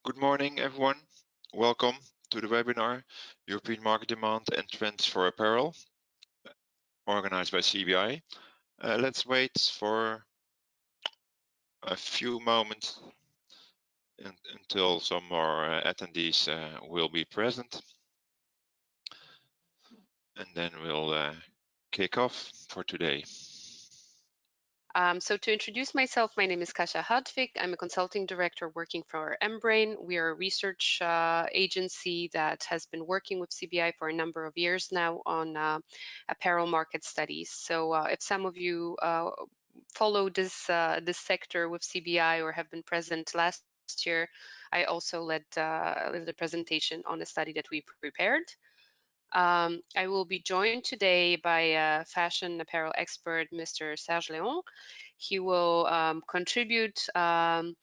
Good morning, everyone. Welcome to the webinar, European Market Demand and Trends for Apparel, organized by CBI. Let's wait for a few moments until some more attendees will be present. And then we'll kick off for today. So to introduce myself, my name is Kasia Hartwig. I'm a consulting director working for Embrain. We are a research agency that has been working with CBI for a number of years now on apparel market studies. So if some of you follow this sector with CBI or have been present last year, I also led the presentation on a study that we prepared. I will be joined today by fashion apparel expert, Mr. Serge Léon. He will contribute during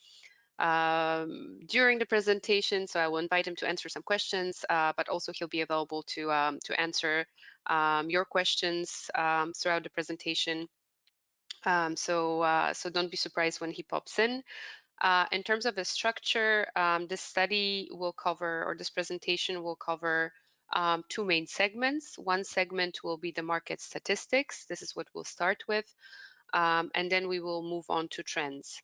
the presentation, so I will invite him to answer some questions, but also he'll be available to answer your questions throughout the presentation. So don't be surprised when he pops in. In terms of the structure, this study will cover, or this presentation will cover two main segments. One segment will be the market statistics. This is what we'll start with. And then we will move on to trends.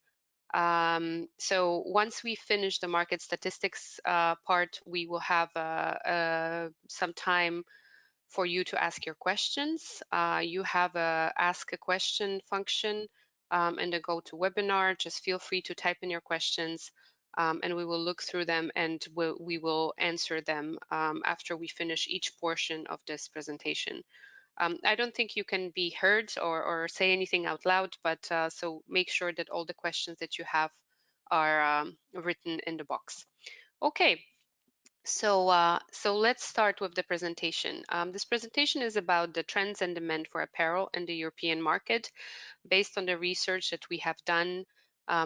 So once we finish the market statistics part, we will have some time for you to ask your questions. You have a ask a question function in the GoToWebinar. Just feel free to type in your questions and we will look through them and we will answer them after we finish each portion of this presentation. I don't think you can be heard or say anything out loud, but so make sure that all the questions that you have are written in the box. Okay, so let's start with the presentation. This presentation is about the trends and demand for apparel in the European market based on the research that we have done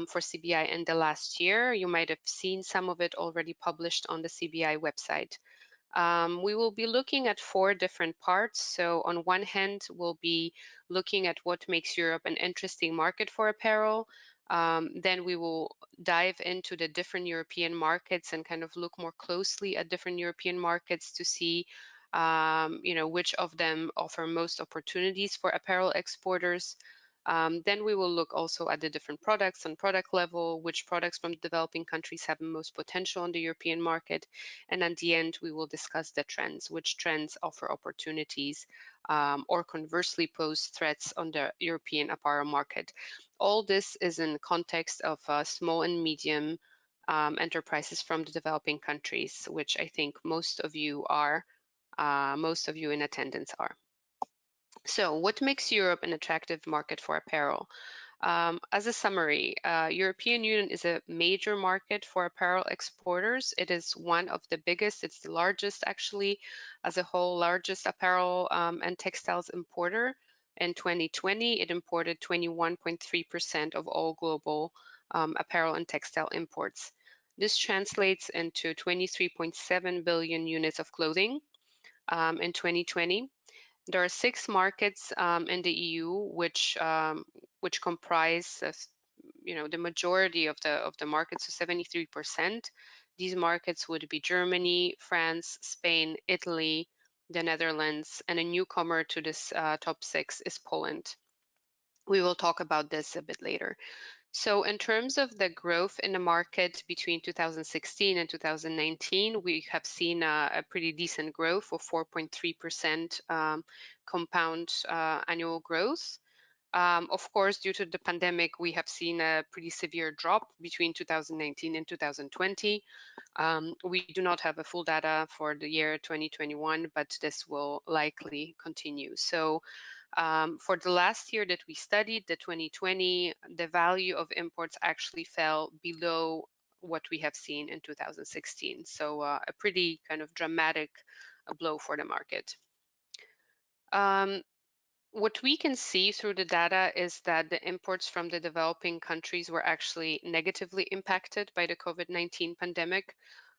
for CBI in the last year. You might have seen some of it already published on the CBI website. We will be looking at four different parts. So on one hand, we'll be looking at what makes Europe an interesting market for apparel. Then we will dive into the different European markets and kind of look more closely at different European markets to see which of them offer most opportunities for apparel exporters. Then we will look also at the different products on product level, which products from developing countries have the most potential on the European market. And at the end, we will discuss the trends, which trends offer opportunities or conversely pose threats on the European apparel market. All this is in context of small and medium enterprises from the developing countries, which I think most of you in attendance are. So what makes Europe an attractive market for apparel? As a summary, European Union is a major market for apparel exporters. It is one of the biggest, it's the largest actually, as a whole, largest apparel and textiles importer. In 2020, it imported 21.3% of all global apparel and textile imports. This translates into 23.7 billion units of clothing in 2020. There are 6 markets in the EU which comprise, the majority of the markets, so 73%. These markets would be Germany, France, Spain, Italy, the Netherlands, and a newcomer to this top 6 is Poland. We will talk about this a bit later. So in terms of the growth in the market between 2016 and 2019, we have seen a pretty decent growth of 4.3% compound annual growth. Of course, due to the pandemic, we have seen a pretty severe drop between 2019 and 2020. We do not have a full data for the year 2021, but this will likely continue. So for the last year that we studied, the 2020, the value of imports actually fell below what we have seen in 2016. So a pretty kind of dramatic blow for the market. What we can see through the data is that the imports from the developing countries were actually negatively impacted by the COVID-19 pandemic.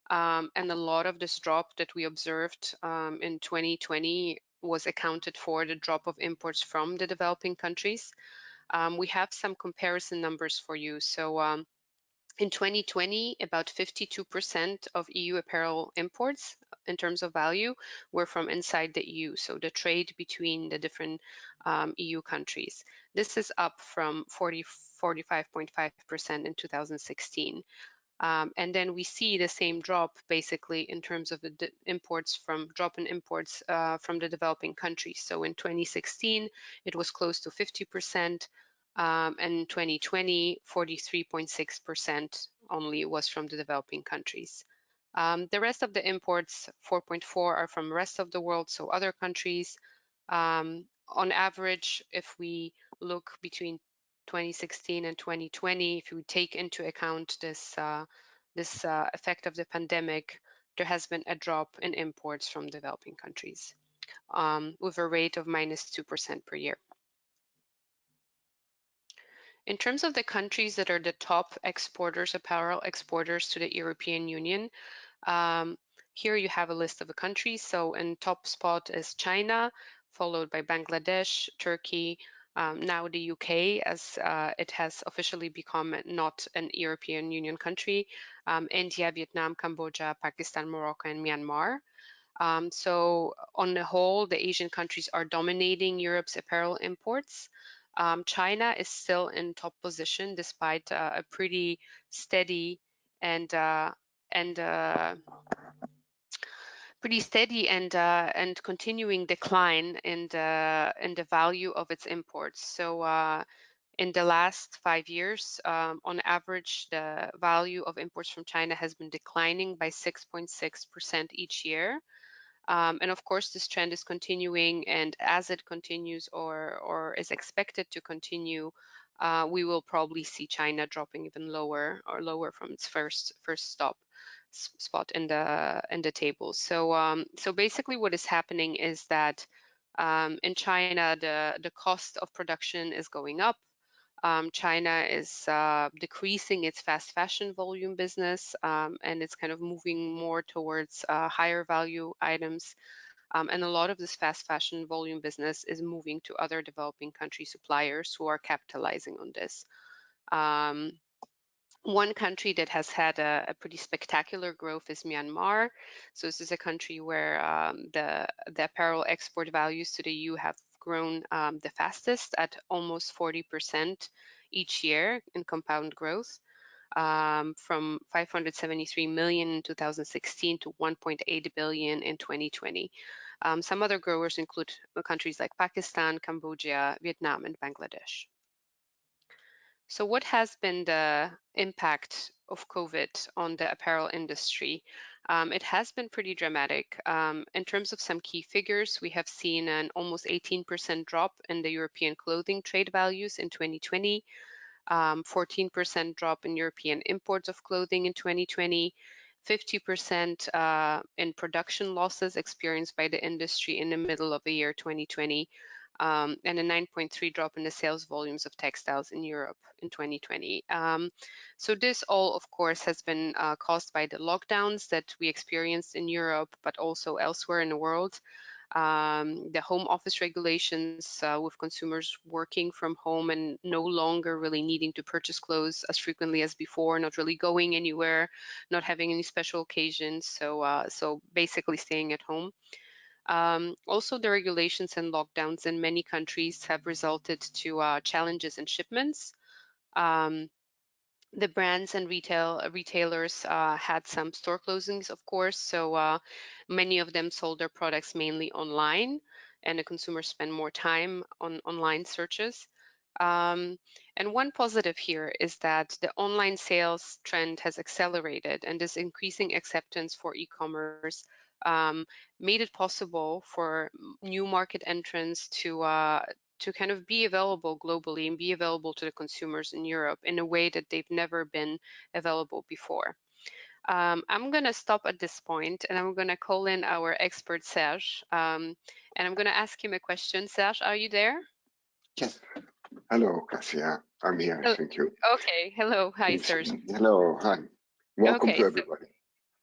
And a lot of this drop that we observed in 2020 was accounted for the drop of imports from the developing countries. We have some comparison numbers for you. So In 2020, about 52% of EU apparel imports in terms of value were from inside the EU, so the trade between the different EU countries. This is up from 45.5% in 2016. And then we see the same drop basically in terms of the imports drop in imports from the developing countries. So in 2016, it was close to 50%. And 2020, 43.6% only was from the developing countries. The rest of the imports, 4.4, are from the rest of the world, so other countries. On average, if we look between 2016 and 2020, if you take into account this effect of the pandemic, there has been a drop in imports from developing countries with a rate of -2% per year. In terms of the countries that are the top exporters, apparel exporters to the European Union, here you have a list of the countries. So in top spot is China, followed by Bangladesh, Turkey, now the UK, as it has officially become not an European Union country, India, Vietnam, Cambodia, Pakistan, Morocco, and Myanmar. So on the whole, the Asian countries are dominating Europe's apparel imports. China is still in top position despite a pretty steady and continuing decline in the value of its imports. So in the last 5 years, on average, the value of imports from China has been declining by 6.6% each year. And of course, this trend is continuing, and as it continues or is expected to continue, we will probably see China dropping even lower from its first spot in the table. So so basically, what is happening is that in China, the cost of production is going up. China is decreasing its fast fashion volume business, and it's kind of moving more towards higher value items. And a lot of this fast fashion volume business is moving to other developing country suppliers who are capitalizing on this. One country that has had a pretty spectacular growth is Myanmar. So this is a country where the apparel export values to the EU have grown the fastest at almost 40% each year in compound growth, from 573 million in 2016 to 1.8 billion in 2020. Some other growers include countries like Pakistan, Cambodia, Vietnam, and Bangladesh. So what has been the impact of COVID on the apparel industry? It has been pretty dramatic. In terms of some key figures, we have seen an almost 18% drop in the European clothing trade values in 2020, 14% drop in European imports of clothing in 2020, 50% in production losses experienced by the industry in the middle of the year 2020, and a 9.3 drop in the sales volumes of textiles in Europe in 2020. So this all, of course, has been caused by the lockdowns that we experienced in Europe, but also elsewhere in the world. The home office regulations with consumers working from home and no longer really needing to purchase clothes as frequently as before, not really going anywhere, not having any special occasions, so basically staying at home. Also, the regulations and lockdowns in many countries have resulted to challenges in shipments. The brands and retailers had some store closings, of course, so many of them sold their products mainly online, and the consumers spend more time on online searches. And one positive here is that the online sales trend has accelerated, and this increasing acceptance for e-commerce made it possible for new market entrants to kind of be available globally and be available to the consumers in Europe in a way that they've never been available before. I'm going to stop at this point, and I'm going to call in our expert, Serge, and I'm going to ask him a question. Serge, are you there? Yes. Hello, Kasia. I'm here. Thank you. Okay. Hello. Hi, Serge. Hello. Hi. Welcome to everybody.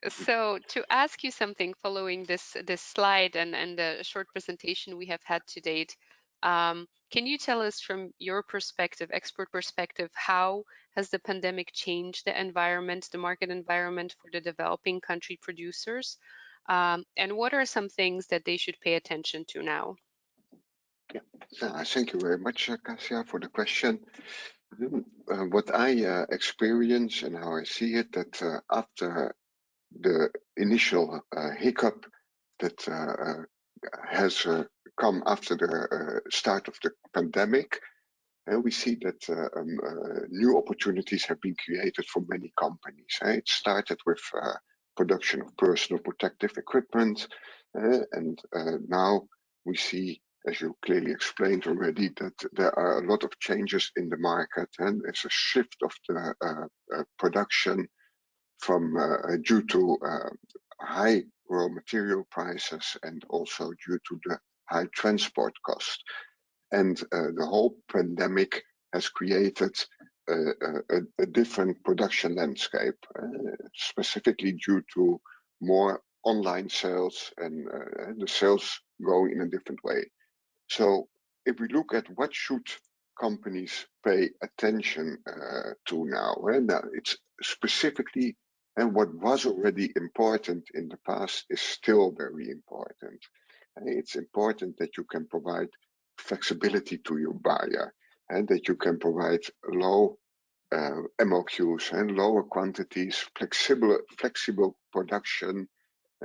So to ask you something following this slide and the short presentation we have had to date, Can you tell us from your perspective, expert perspective, how has the pandemic changed the environment, the market environment for the developing country producers? And what are some things that they should pay attention to now? Yeah, thank you very much, Kasia, for the question. What I experience and how I see it, that after the initial hiccup that has come after the start of the pandemic, and we see that new opportunities have been created for many companies. It started with production of personal protective equipment, and now we see, as you clearly explained already, that there are a lot of changes in the market, and there's a shift of the production from due to high raw material prices and also due to the high transport cost. And the whole pandemic has created a different production landscape, specifically due to more online sales and the sales going in a different way. So if we look at what should companies pay attention to now, and it's specifically, and what was already important in the past is still very important. It's important that you can provide flexibility to your buyer and that you can provide low MOQs and lower quantities, flexible production,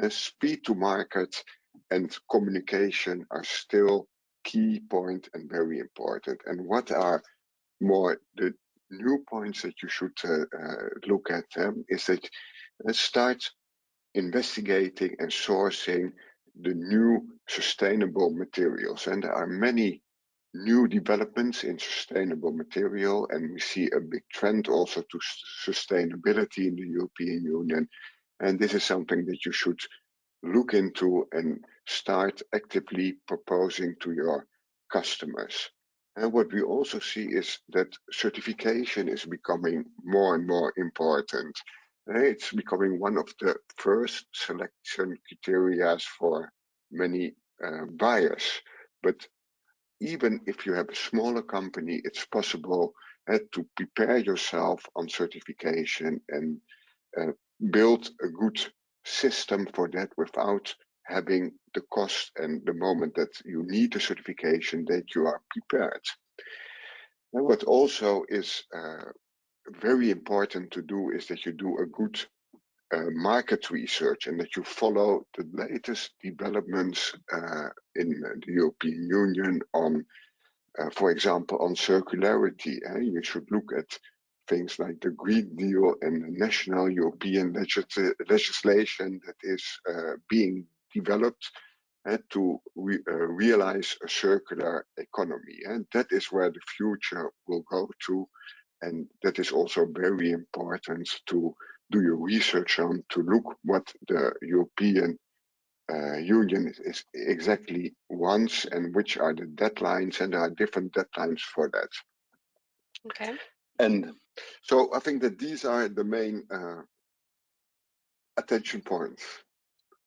speed to market and communication are still key point and very important. And what are more the new points that you should look at is that start investigating and sourcing the new sustainable materials. And there are many new developments in sustainable material, and we see a big trend also to sustainability in the European Union. And this is something that you should look into and start actively proposing to your customers. And what we also see is that certification is becoming more and more important. It's becoming one of the first selection criteria for many buyers. But even if you have a smaller company, it's possible to prepare yourself on certification and build a good system for that without having the cost and the moment that you need the certification that you are prepared. And what also is very important to do is that you do a good market research and that you follow the latest developments in the European Union on, for example, on circularity. You should look at things like the Green Deal and the national European legislation that is being developed to realize a circular economy. And that is where the future will go to. And that is also very important to do your research on, to look what the European Union is exactly wants and which are the deadlines, and there are different deadlines for that. Okay. And so I think that these are the main attention points.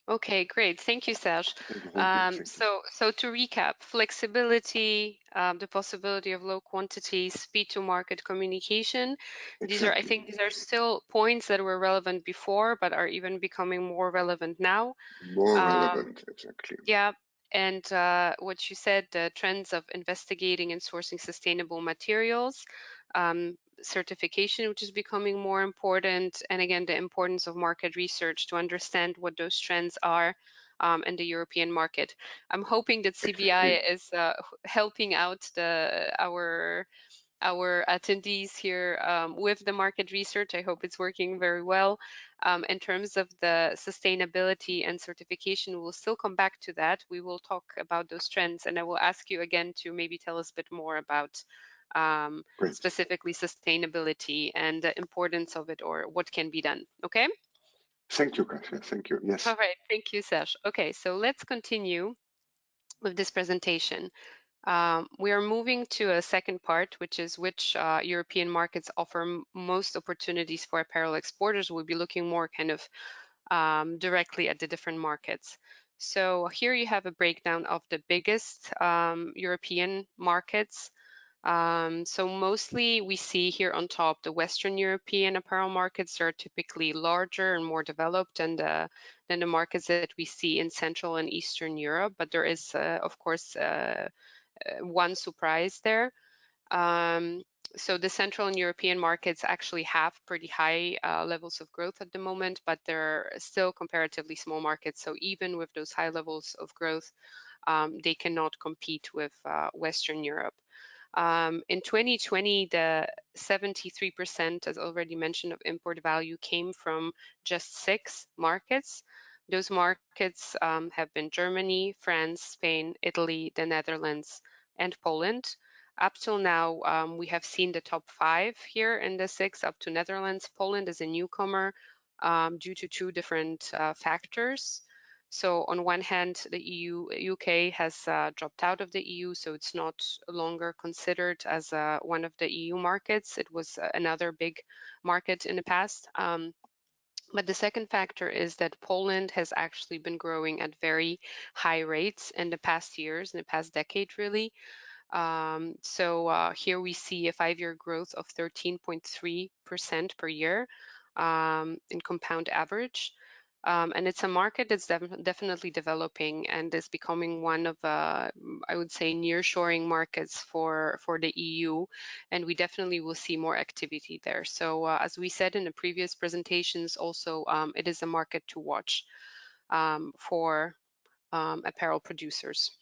Okay, great. Thank you, Serge. Thank you. So to recap, flexibility, the possibility of low quantity, speed to market communication. Exactly. I think these are still points that were relevant before, but are even becoming more relevant now. More relevant, exactly. Yeah. And what you said, the trends of investigating and sourcing sustainable materials, certification, which is becoming more important, and again, the importance of market research to understand what those trends are in the European market. I'm hoping that CBI is helping out our attendees here with the market research. I hope it's working very well. In terms of the sustainability and certification, we'll still come back to that. We will talk about those trends, and I will ask you again to maybe tell us a bit more about specifically sustainability and the importance of it or what can be done. Okay? Thank you, Kasia. Thank you. Yes. All right. Thank you, Serge. Okay, so let's continue with this presentation. We are moving to a second part, which is which European markets offer most opportunities for apparel exporters. We'll be looking more kind of directly at the different markets. So here you have a breakdown of the biggest European markets. So mostly we see here on top the Western European apparel markets are typically larger and more developed than the markets that we see in Central and Eastern Europe. But there is, of course, one surprise there. So the Central and European markets actually have pretty high levels of growth at the moment, but they're still comparatively small markets. So even with those high levels of growth, they cannot compete with Western Europe. In 2020, the 73%, as already mentioned, of import value came from just 6 markets. Those markets have been Germany, France, Spain, Italy, the Netherlands, and Poland. Up till now, we have seen the top 5 here in the 6 up to Netherlands. Poland is a newcomer due to 2 different factors. So on one hand, the UK has dropped out of the EU, so it's not longer considered as one of the EU markets. It was another big market in the past. But the second factor is that Poland has actually been growing at very high rates in the past years, in the past decade, really. So here we see a 5-year growth of 13.3% per year in compound average. And it's a market that's definitely developing and is becoming one of, I would say, nearshoring markets for the EU. And we definitely will see more activity there. So as we said in the previous presentations, also, it is a market to watch for apparel producers.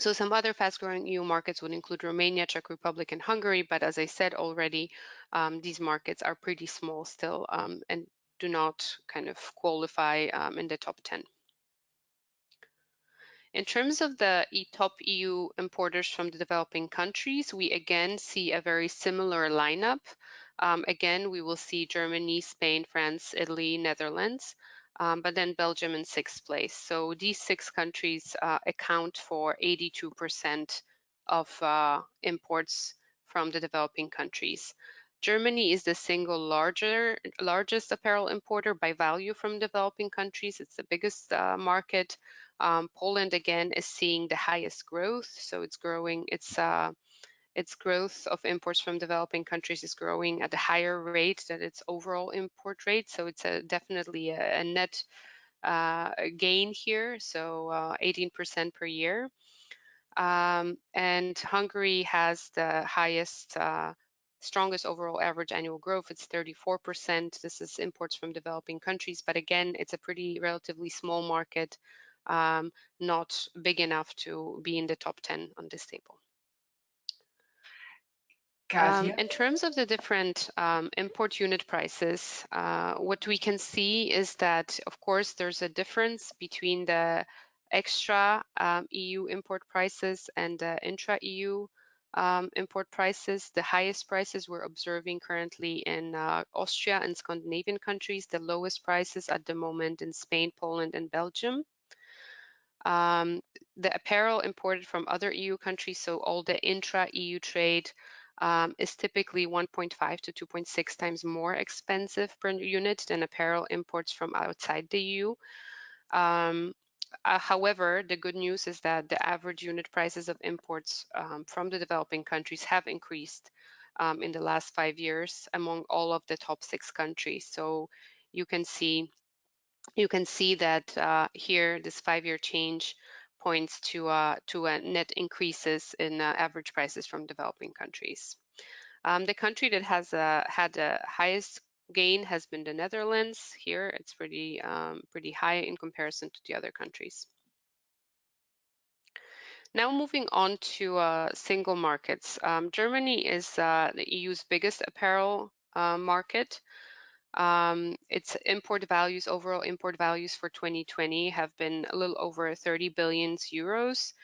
So some other fast-growing EU markets would include Romania, Czech Republic, and Hungary. But as I said already, these markets are pretty small still and do not kind of qualify in the top 10. In terms of the top EU importers from the developing countries, we again see a very similar lineup. Again, we will see Germany, Spain, France, Italy, Netherlands, but then Belgium in 6th place. So these 6 countries account for 82% of imports from the developing countries. Germany is the single largest apparel importer by value from developing countries. It's the biggest market. Poland again is seeing the highest growth, so it's growing. Its growth of imports from developing countries is growing at a higher rate than its overall import rate. So it's definitely a net gain here. So 18% per year. And Hungary has the highest, strongest overall average annual growth. It's 34%. This is imports from developing countries, but again, it's a pretty relatively small market, not big enough to be in the top 10 on this table. In terms of the different import unit prices, what we can see is that, of course, there's a difference between the extra EU import prices and the intra-EU import prices. The highest prices we're observing currently in Austria and Scandinavian countries, the lowest prices at the moment in Spain, Poland, and Belgium. The apparel imported from other EU countries, so all the intra-EU trade, is typically 1.5 to 2.6 times more expensive per unit than apparel imports from outside the EU. However, the good news is that the average unit prices of imports from the developing countries have increased in the last 5 years among all of the top 6 countries. So you can see that here this 5-year change points to net increases in average prices from developing countries. The country that has had the highest gain has been the Netherlands. Here it's pretty high in comparison to the other countries. Now moving on to single markets. Germany is the EU's biggest apparel market. Its overall import values for 2020 have been a little over 30 billion euros.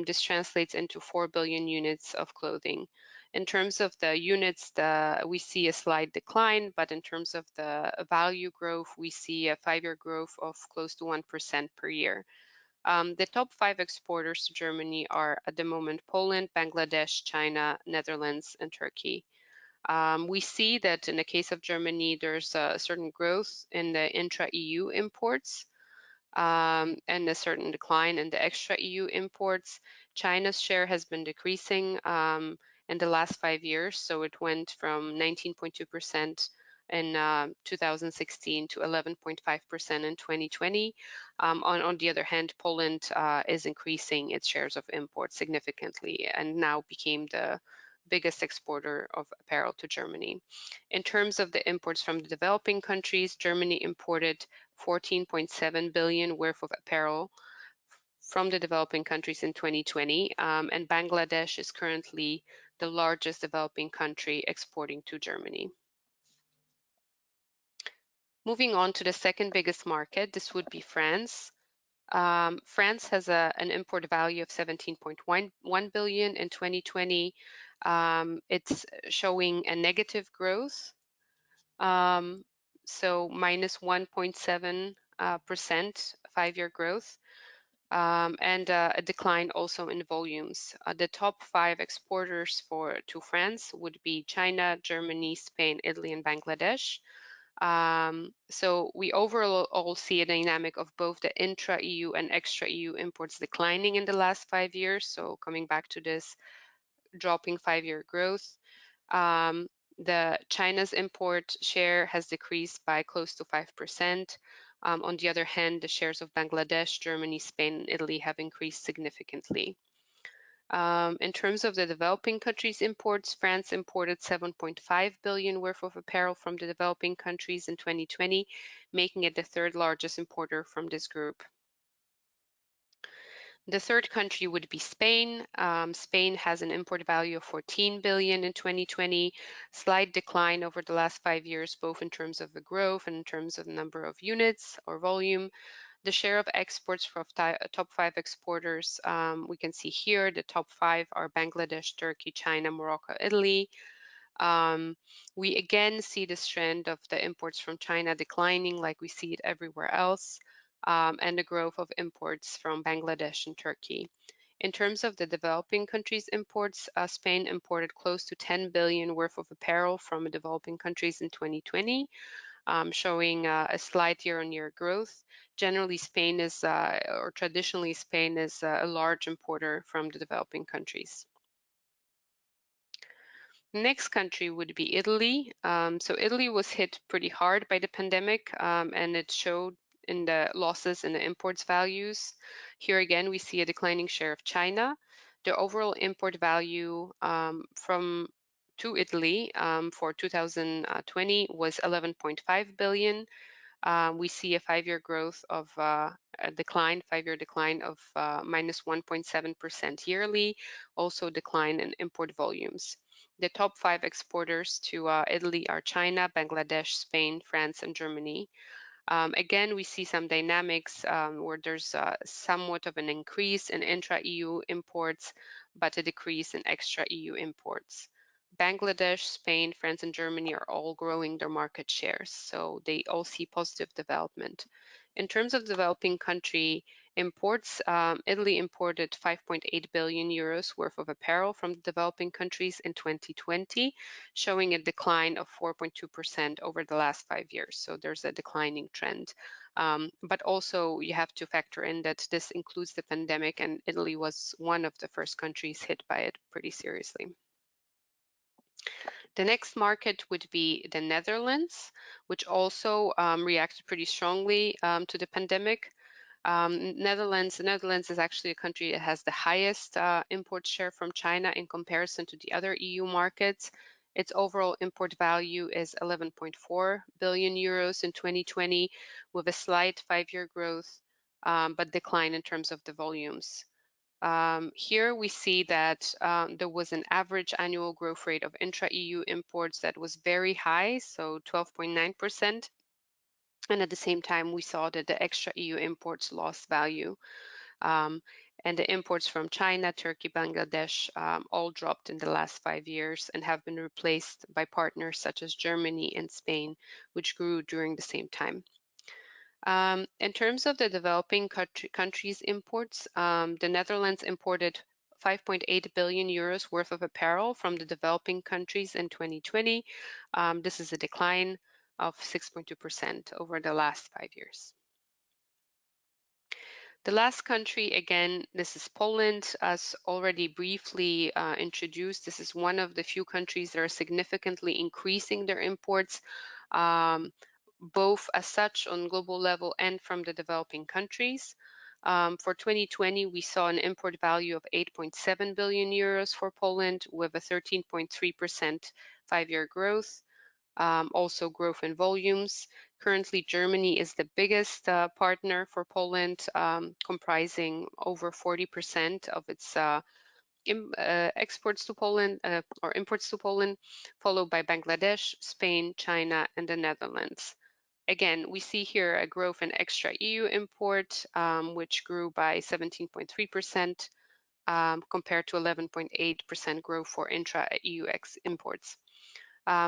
This translates into 4 billion units of clothing. In terms of the units, we see a slight decline, but in terms of the value growth, we see a 5-year growth of close to 1% per year. The top 5 exporters to Germany are at the moment Poland, Bangladesh, China, Netherlands, and Turkey. We see that in the case of Germany, there's a certain growth in the intra-EU imports. and a certain decline in the extra EU imports. China's share has been decreasing in the last 5 years, so it went from 19.2% in 2016 to 11.5% in 2020. On the other hand, Poland is increasing its shares of imports significantly and now became the biggest exporter of apparel to Germany. In terms of the imports from the developing countries, Germany imported 14.7 billion worth of apparel from the developing countries in 2020, and Bangladesh is currently the largest developing country exporting to Germany. Moving on to the second biggest market, this would be France. France has an import value of 17.1 billion in 2020. It's showing a negative growth, so minus 1.7% 5-year growth, and a decline also in volumes. The top 5 exporters to France would be China, Germany, Spain, Italy, and Bangladesh. So we overall see a dynamic of both the intra-EU and extra-EU imports declining in the last 5 years. So coming back to this dropping 5-year growth, the China's import share has decreased by close to 5%. On the other hand, the shares of Bangladesh, Germany, Spain, and Italy have increased significantly. In terms of the developing countries' imports, France imported 7.5 billion worth of apparel from the developing countries in 2020, making it the 3rd largest importer from this group. The 3rd country would be Spain. Spain has an import value of 14 billion in 2020, slight decline over the last 5 years, both in terms of the growth and in terms of the number of units or volume. The share of exports from top 5 exporters, we can see here, the top 5 are Bangladesh, Turkey, China, Morocco, Italy. We again see this trend of the imports from China declining like we see it everywhere else, and the growth of imports from Bangladesh and Turkey. In terms of the developing countries' imports, Spain imported close to 10 billion worth of apparel from developing countries in 2020. Showing a slight year-on-year growth. Generally, Spain is, or traditionally, Spain is a large importer from the developing countries. Next country would be Italy. So Italy was hit pretty hard by the pandemic, and it showed in the losses in the imports values. Here again, we see a declining share of China. The overall import value to Italy for 2020 was 11.5 billion. We see a 5-year growth of a 5-year decline of minus 1.7% yearly, also decline in import volumes. The top 5 exporters to Italy are China, Bangladesh, Spain, France, and Germany. Again, we see some dynamics where there's somewhat of an increase in intra-EU imports, but a decrease in extra-EU imports. Bangladesh, Spain, France, and Germany are all growing their market shares, so they all see positive development. In terms of developing country imports, Italy imported 5.8 billion euros worth of apparel from developing countries in 2020, showing a decline of 4.2% over the last 5 years. So there's a declining trend. But also you have to factor in that this includes the pandemic, and Italy was one of the first countries hit by it pretty seriously. The next market would be the Netherlands, which also reacted pretty strongly to the pandemic. The Netherlands is actually a country that has the highest import share from China in comparison to the other EU markets. Its overall import value is 11.4 billion euros in 2020, with a slight 5-year growth, but decline in terms of the volumes. Here we see that there was an average annual growth rate of intra-EU imports that was very high, so 12.9%. And at the same time, we saw that the extra-EU imports lost value. And the imports from China, Turkey, Bangladesh all dropped in the last 5 years and have been replaced by partners such as Germany and Spain, which grew during the same time. In terms of the developing countries' imports, the Netherlands imported 5.8 billion euros worth of apparel from the developing countries in 2020. This is a decline of 6.2% over the last 5 years. The last country, again, this is Poland, as already briefly introduced. This is one of the few countries that are significantly increasing their imports, both as such on global level and from the developing countries. For 2020, we saw an import value of 8.7 billion euros for Poland with a 13.3% 5-year growth. Also growth in volumes. Currently, Germany is the biggest partner for Poland, comprising over 40% of its exports to Poland or imports to Poland, followed by Bangladesh, Spain, China, and the Netherlands. Again, we see here a growth in extra EU import, which grew by 17.3% compared to 11.8% growth for intra-EU imports.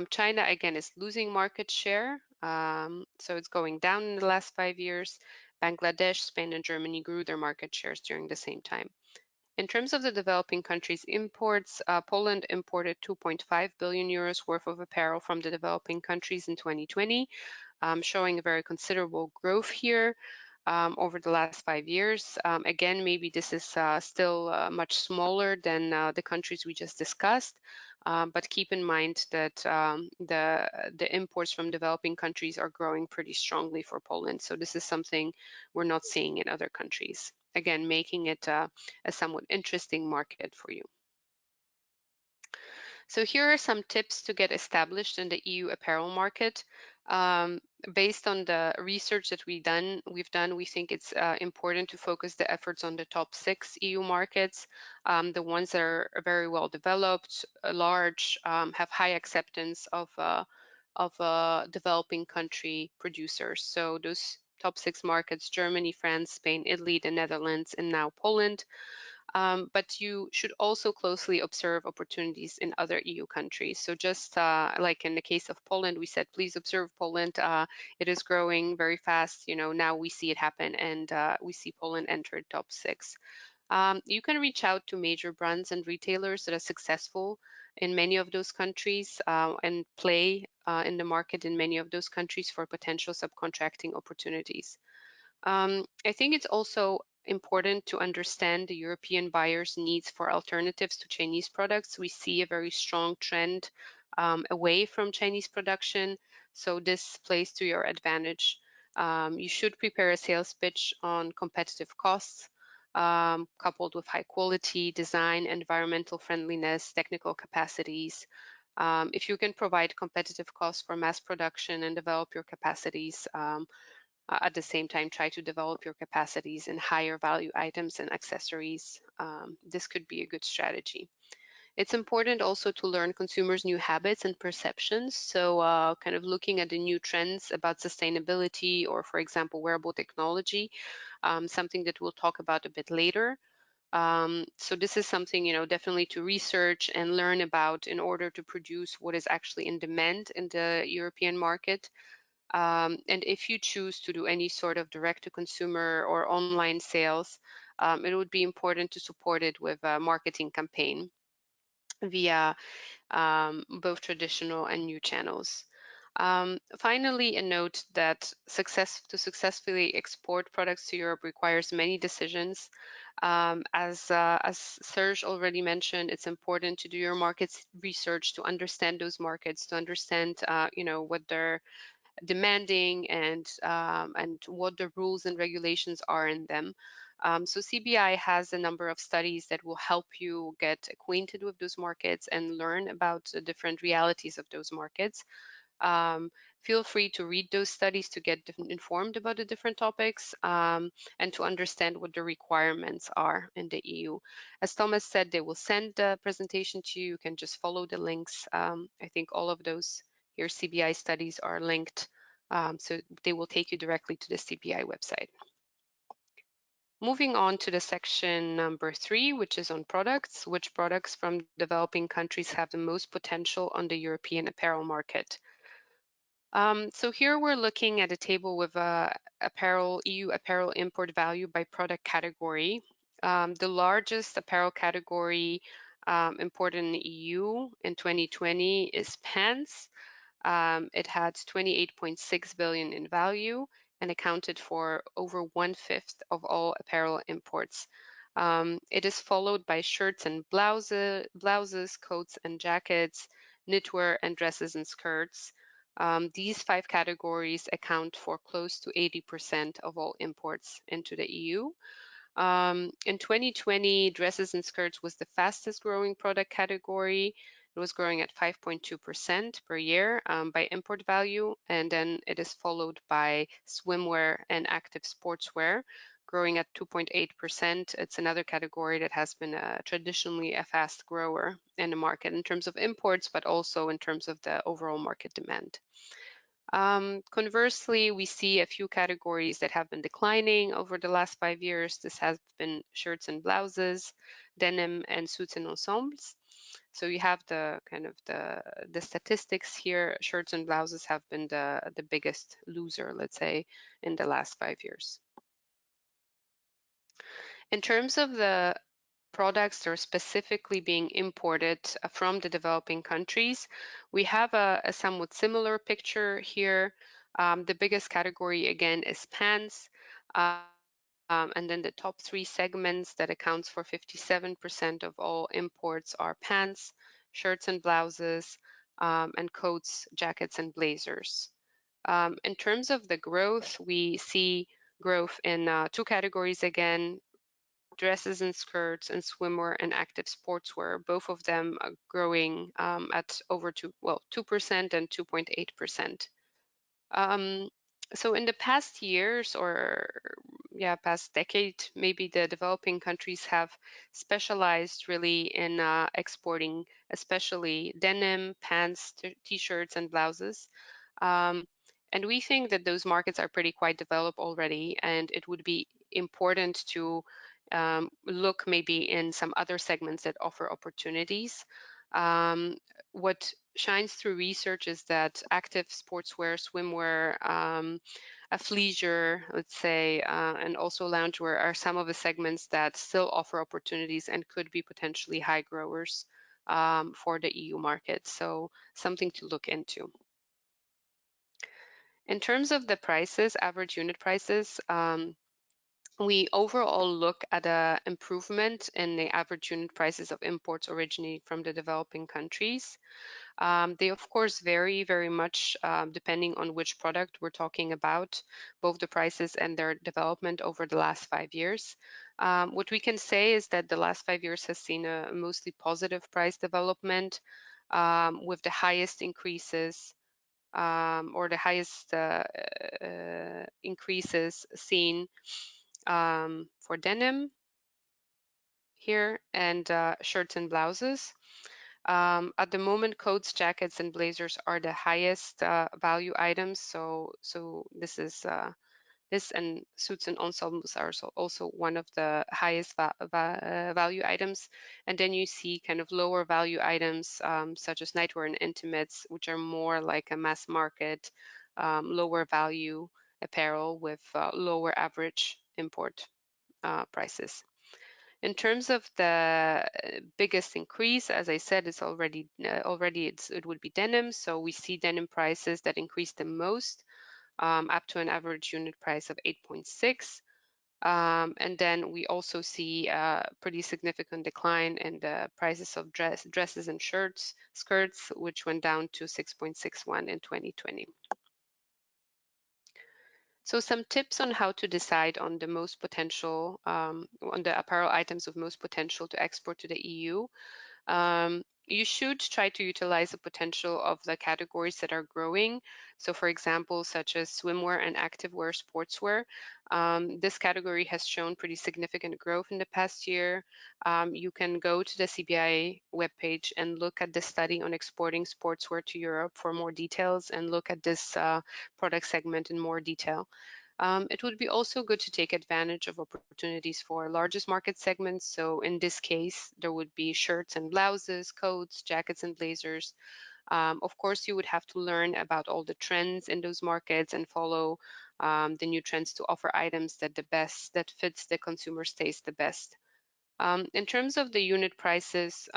China, again, is losing market share, so it's going down in the last 5 years. Bangladesh, Spain, and Germany grew their market shares during the same time. In terms of the developing countries' imports, Poland imported 2.5 billion euros worth of apparel from the developing countries in 2020, showing a very considerable growth here. Over the last 5 years. Again, maybe this is still much smaller than the countries we just discussed, but keep in mind that the imports from developing countries are growing pretty strongly for Poland. So this is something we're not seeing in other countries. Again, making it a somewhat interesting market for you. So here are some tips to get established in the EU apparel market. Based on the research that we've done, we think it's important to focus the efforts on the top 6 EU markets, the ones that are very well developed, large, have high acceptance of developing country producers. So those top 6 markets: Germany, France, Spain, Italy, the Netherlands, and now Poland. But you should also closely observe opportunities in other EU countries. So just like in the case of Poland, we said, please observe Poland. It is growing very fast. You know, now we see it happen, and we see Poland enter top 6. You can reach out to major brands and retailers that are successful in many of those countries and play in the market in many of those countries for potential subcontracting opportunities. I think it's also important to understand the European buyers' needs for alternatives to Chinese products. We see a very strong trend away from Chinese production, so this plays to your advantage. You should prepare a sales pitch on competitive costs, coupled with high quality, design, environmental friendliness, technical capacities. If you can provide competitive costs for mass production and develop your capacities, at the same time, try to develop your capacities in higher value items and accessories. This could be a good strategy. It's important also to learn consumers' new habits and perceptions. So kind of looking at the new trends about sustainability or, for example, wearable technology, something that we'll talk about a bit later. So this is something, definitely to research and learn about in order to produce what is actually in demand in the European market. And if you choose to do any sort of direct-to-consumer or online sales, it would be important to support it with a marketing campaign via both traditional and new channels. Finally, a note that to successfully export products to Europe requires many decisions. As Serge already mentioned, it's important to do your markets research to understand those markets, to understand, what they're demanding and what the rules and regulations are in them. So CBI has a number of studies that will help you get acquainted with those markets and learn about the different realities of those markets. Feel free to read those studies to get informed about the different topics and to understand what the requirements are in the EU. As Thomas said, they will send the presentation to you. You can just follow the links. I think all of those here CBI studies are linked, so they will take you directly to the CBI website. Moving on to the section number 3, which is on products. Which products from developing countries have the most potential on the European apparel market? So here we're looking at a table with EU apparel import value by product category. The largest apparel category imported in the EU in 2020 is pants. It had 28.6 billion in value, and accounted for over 1/5 of all apparel imports. It is followed by shirts and blouses, coats and jackets, knitwear, and dresses and skirts. These 5 categories account for close to 80% of all imports into the EU. In 2020, dresses and skirts was the fastest growing product category. It was growing at 5.2% per year by import value, and then it is followed by swimwear and active sportswear, growing at 2.8%. It's another category that has been traditionally a fast grower in the market in terms of imports, but also in terms of the overall market demand. Conversely, we see a few categories that have been declining over the last 5 years. This has been shirts and blouses, denim, and suits and ensembles. So you have the kind of the statistics here. Shirts and blouses have been the biggest loser, let's say, in the last 5 years. In terms of the products that are specifically being imported from the developing countries, we have a somewhat similar picture here. The biggest category, again, is pants. And then the top 3 segments that accounts for 57% of all imports are pants, shirts and blouses, and coats, jackets, and blazers. In terms of the growth, we see growth in 2 categories again, dresses and skirts and swimwear and active sportswear, both of them are growing at over 2% and 2.8%. So in the past years or past decade, maybe the developing countries have specialized really in exporting, especially denim, pants, t-shirts, and blouses. And we think that those markets are pretty quite developed already, and it would be important to look maybe in some other segments that offer opportunities. What shines through research is that active sportswear, swimwear, athleisure, let's say, and also loungewear are some of the segments that still offer opportunities and could be potentially high growers for the EU market. So something to look into. In terms of the prices, average unit prices, we overall look at an improvement in the average unit prices of imports originating from the developing countries. They, of course, vary very much depending on which product we're talking about, both the prices and their development over the last 5 years. What we can say is that the last 5 years has seen a mostly positive price development with the highest increases or the highest increases seen for denim here and shirts and blouses. At the moment, coats, jackets, and blazers are the highest value items. So this is this and suits and ensembles are also one of the highest value items. And then you see kind of lower value items such as nightwear and intimates, which are more like a mass market, lower value apparel with lower average import prices. In terms of the biggest increase, as I said, it's already it would be denim. So we see denim prices that increase the most, up to an average unit price of 8.6. And then we also see a pretty significant decline in the prices of dresses and skirts, which went down to 6.61 in 2020. So some tips on how to decide on the most potential, on the apparel items of most potential to export to the EU. You should try to utilize the potential of the categories that are growing. So for example, such as swimwear and activewear, sportswear. This category has shown pretty significant growth in the past year. You can go to the CBI webpage and look at the study on exporting sportswear to Europe for more details and look at this product segment in more detail. It would be also good to take advantage of opportunities for largest market segments. So in this case, there would be shirts and blouses, coats, jackets and blazers. Of course, you would have to learn about all the trends in those markets and follow the new trends to offer items that fits the consumer's taste the best. In terms of the unit prices,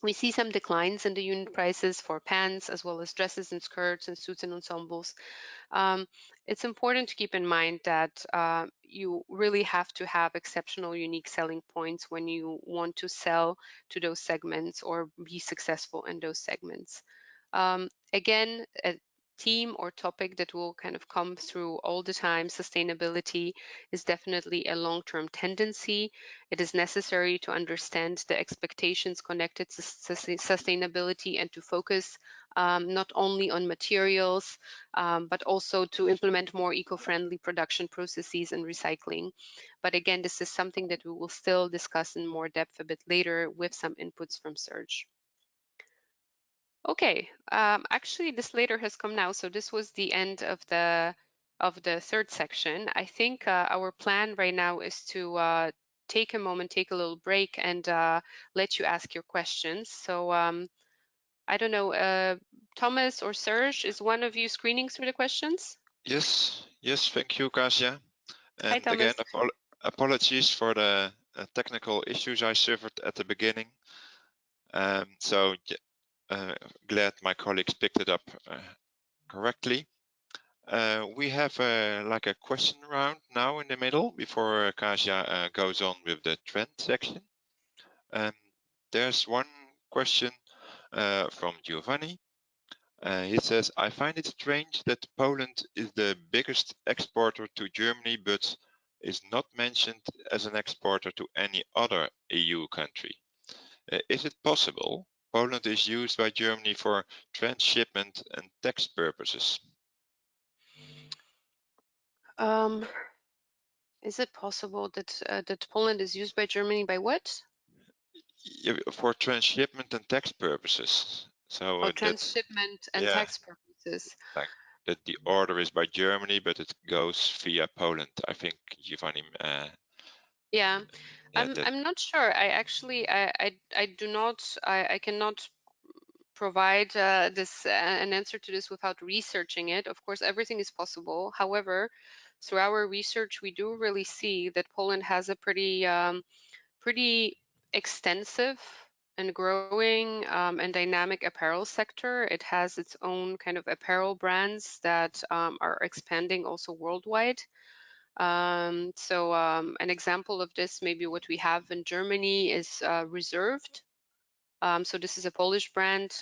We see some declines in the unit prices for pants, as well as dresses and skirts and suits and ensembles. It's important to keep in mind that you really have to have exceptional, unique selling points when you want to sell to those segments or be successful in those segments. Again, a theme or topic that will kind of come through all the time, sustainability is definitely a long-term tendency. It is necessary to understand the expectations connected to sustainability and to focus not only on materials, but also to implement more eco-friendly production processes and recycling. But again, this is something that we will still discuss in more depth a bit later with some inputs from Serge. Okay, actually this later has come now, so this was the end of the third section. I think our plan right now is to take a moment, take a little break, and let you ask your questions. So I don't know, Thomas or Serge, is one of you screening through the questions? Yes, thank you, Kasia. Hi, And again, Thomas. apologies for the technical issues I suffered at the beginning. Glad my colleagues picked it up correctly. We have like a question round now in the middle before Kasia goes on with the trend section. There's one question from Giovanni. He says, I find it strange that Poland is the biggest exporter to Germany, but is not mentioned as an exporter to any other EU country. Is it possible Poland is used by Germany for transshipment and tax purposes? Is it possible that that Poland is used by Germany by what? For transshipment and tax purposes. So Oh, that's, transshipment and yeah, tax purposes. like that the order is by Germany, but it goes via Poland. I think Giovanni. Yeah, Yeah, that. I'm not sure. I actually I do not I cannot provide this an answer to this without researching it. Of course, everything is possible. However, through our research, we do really see that Poland has a pretty extensive and growing and dynamic apparel sector. It has its own kind of apparel brands that are expanding also worldwide. An example of this, maybe what we have in Germany is Reserved. So this is a Polish brand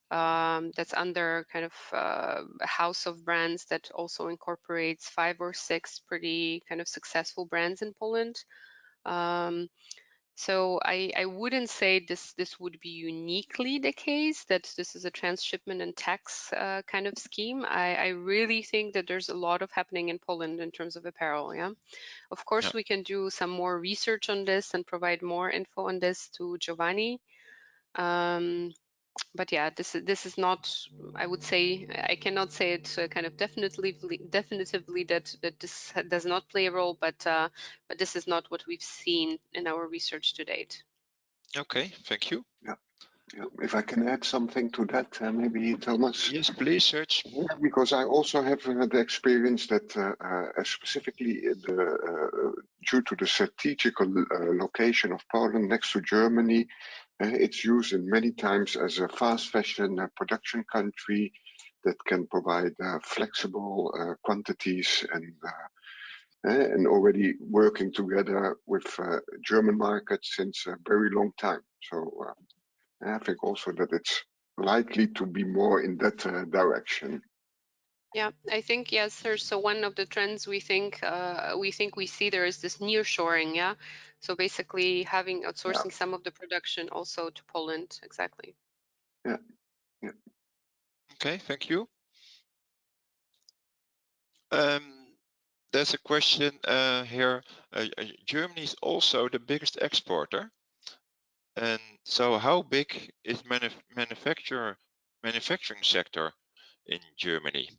that's under kind of a house of brands that also incorporates 5 or 6 pretty kind of successful brands in Poland. So I wouldn't say this would be uniquely the case, that this is a transshipment and tax kind of scheme. I really think that there's a lot of happening in Poland in terms of apparel. Yeah, of course we can do some more research on this and provide more info on this to Giovanni. But yeah, this is not. I would say I cannot say it kind of definitively that this does not play a role, but this is not what we've seen in our research to date. Okay, thank you. Yeah. If I can add something to that, maybe Thomas. Yes, please, Serge. Yeah, because I also have the experience that specifically due to the strategical location of Poland next to Germany, it's used in many times as a fast fashion production country that can provide flexible quantities and already working together with German markets since a very long time. So I think also that it's likely to be more in that direction. Yeah, I think yes, sir. So one of the trends we think we see there is this nearshoring. Yeah, so basically having outsourcing some of the production also to Poland. Exactly. Yeah. Yeah. Okay, thank you. There's a question here. Germany is also the biggest exporter. And so how big is manufacturing sector in Germany?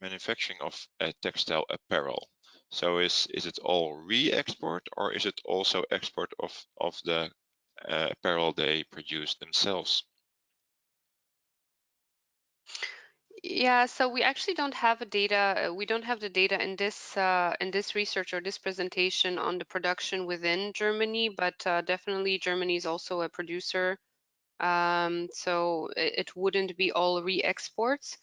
Manufacturing of textile apparel. So is it all re-export, or is it also export of the apparel they produce themselves? Yeah, so we actually don't have we don't have the data in this research or this presentation on the production within Germany, but definitely Germany is also a producer So it wouldn't be all re-exports.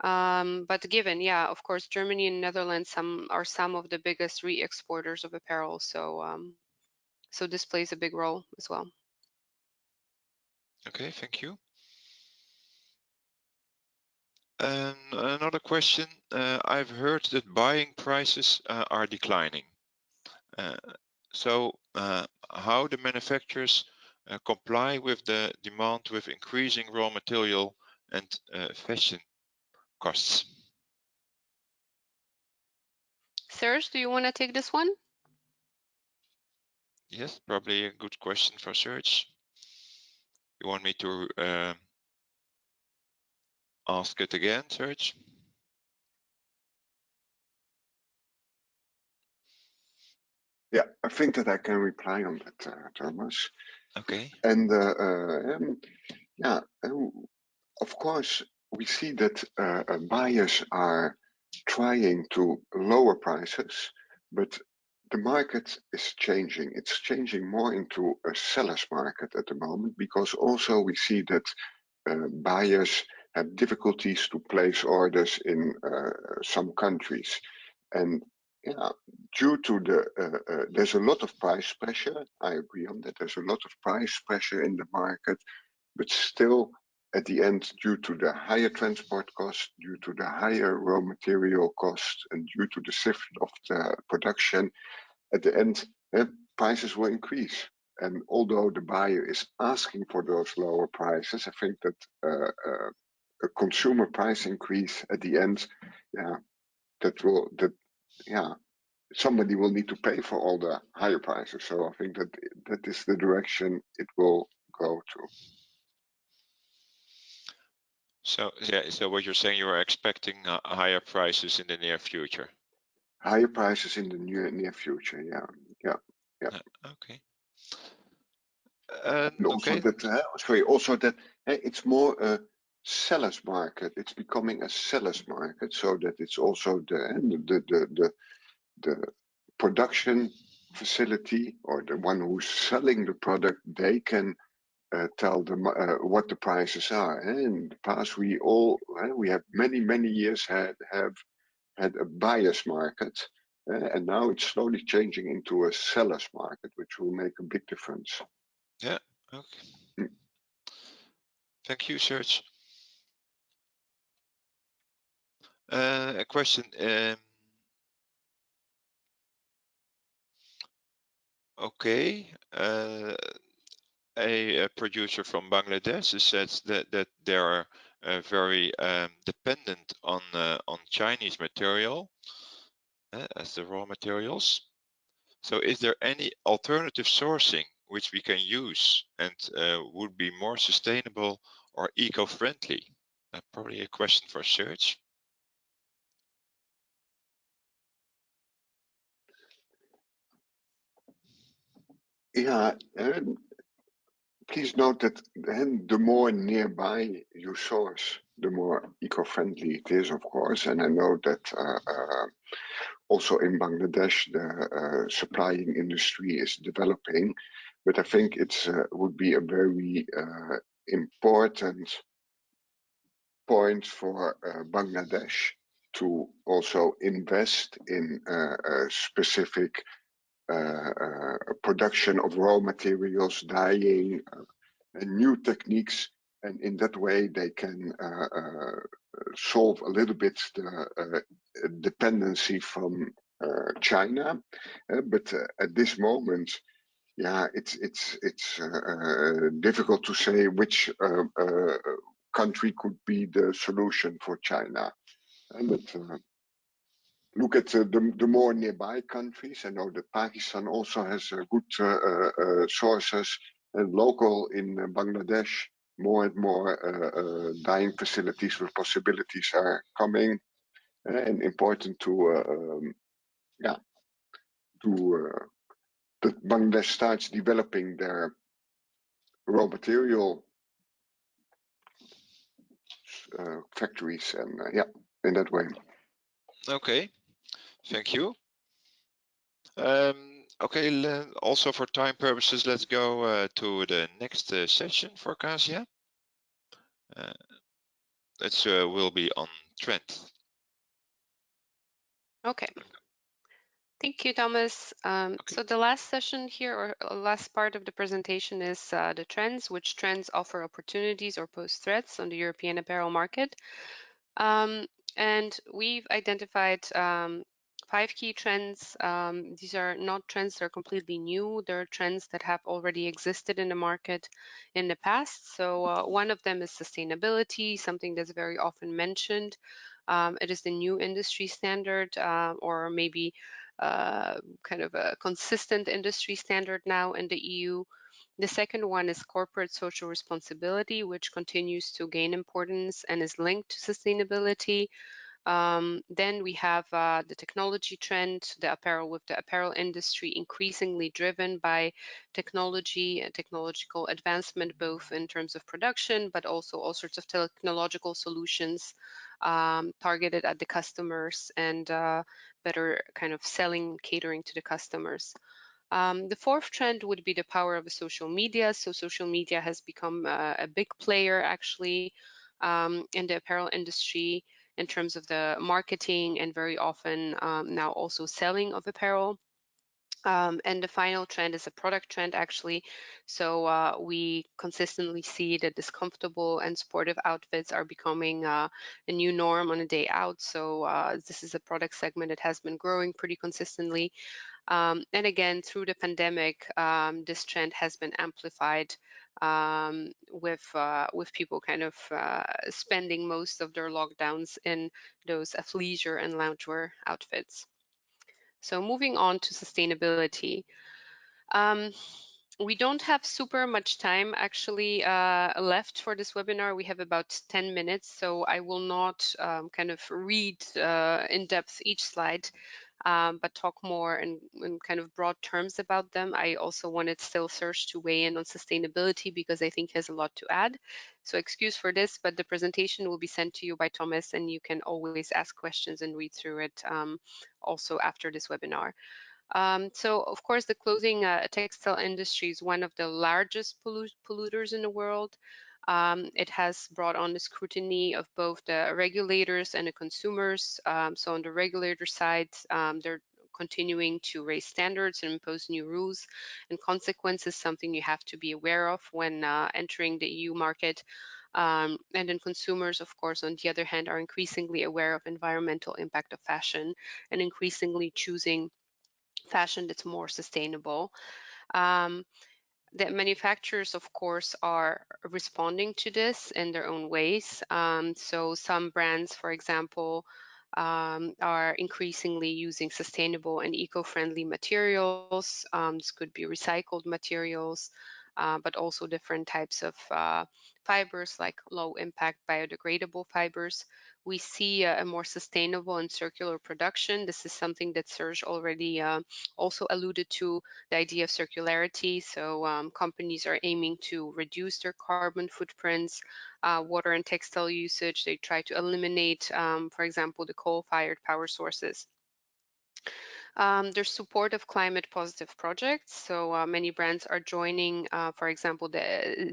But given, yeah, of course, Germany and Netherlands are some of the biggest re-exporters of apparel. So this plays a big role as well. Okay, thank you. And another question, I've heard that buying prices are declining. So how the manufacturers comply with the demand with increasing raw material and fashion costs? Serge, do you want to take this one? Yes, probably a good question for Serge. You want me to ask it again, Serge? Yeah, I think that I can reply on that, Thomas. Okay. And yeah, of course, we see that buyers are trying to lower prices, but the market is changing. It's changing more into a seller's market at the moment, because also we see that buyers have difficulties to place orders in some countries. And yeah, due to there's a lot of price pressure. I agree on that. There's a lot of price pressure in the market, but still, at the end, due to the higher transport costs, due to the higher raw material costs, and due to the shift of the production, at the end, prices will increase. And although the buyer is asking for those lower prices, I think that a consumer price increase at the end, yeah, somebody will need to pay for all the higher prices. So I think that is the direction it will go to. So yeah, so what you're saying, you are expecting higher prices in the near future. Higher prices in the near future, yeah. Okay. And also that it's more a seller's market. It's becoming a seller's market, so that it's also the production facility or the one who's selling the product. They can tell them what the prices are. In the past, we have many years have had a buyer's market, and now it's slowly changing into a seller's market, which will make a big difference. Yeah. Okay. Thank you, Serge. A question. Okay. A producer from Bangladesh says that they are very dependent on Chinese material as the raw materials. So is there any alternative sourcing which we can use and would be more sustainable or eco-friendly? Probably a question for Serge. Yeah, please note that the more nearby you source, the more eco-friendly it is, of course. And I know that also in Bangladesh, the supplying industry is developing. But I think it would be a very important point for Bangladesh to also invest in specific production of raw materials, dyeing, and new techniques, and in that way they can solve a little bit the dependency from China. But at this moment, yeah, it's difficult to say which country could be the solution for China. But look at the more nearby countries. I know that Pakistan also has good sources, and local in Bangladesh, more and more dyeing facilities with possibilities are coming, and important that Bangladesh starts developing their raw material factories, and in that way. Okay, thank you. Okay, also for time purposes, let's go to the next session for Kasia. It will be on trend. Okay. Thank you, Thomas. So the last session here, or last part of the presentation, is the trends, which trends offer opportunities or pose threats on the European apparel market. And we've identified 5 key trends. These are not trends that are completely new. They're trends that have already existed in the market in the past. So one of them is sustainability, something that's very often mentioned. It is the new industry standard, or maybe kind of a consistent industry standard now in the EU. The second one is corporate social responsibility, which continues to gain importance and is linked to sustainability. Then we have the technology trend, the apparel industry increasingly driven by technology and technological advancement, both in terms of production, but also all sorts of technological solutions targeted at the customers and better kind of selling, catering to the customers. The fourth trend would be the power of social media. So social media has become a big player actually in the apparel industry in terms of the marketing and very often now also selling of apparel. And the final trend is a product trend actually. So we consistently see that these comfortable and sportive outfits are becoming a new norm on a day out. So this is a product segment that has been growing pretty consistently. And again, through the pandemic, this trend has been amplified with people kind of spending most of their lockdowns in those athleisure and loungewear outfits. So moving on to sustainability. Um, we don't have super much time actually left for this webinar. We have about 10 minutes, so I will not kind of read in depth each slide, but talk more in kind of broad terms about them. I also wanted still Serge to weigh in on sustainability because I think he has a lot to add. So excuse for this, but the presentation will be sent to you by Thomas, and you can always ask questions and read through it also after this webinar. So of course, the clothing textile industry is one of the largest polluters in the world. It has brought on the scrutiny of both the regulators and the consumers. So on the regulator side, they're continuing to raise standards and impose new rules and consequences, something you have to be aware of when entering the EU market. And then consumers, of course, on the other hand, are increasingly aware of environmental impact of fashion and increasingly choosing fashion that's more sustainable. The manufacturers, of course, are responding to this in their own ways. So some brands, for example, are increasingly using sustainable and eco-friendly materials. This could be recycled materials, but also different types of fibers like low impact biodegradable fibers. We see a more sustainable and circular production. This is something that Serge already also alluded to, the idea of circularity. So companies are aiming to reduce their carbon footprints, water and textile usage. They try to eliminate, for example, the coal-fired power sources. There's support of climate positive projects. So many brands are joining, for example, the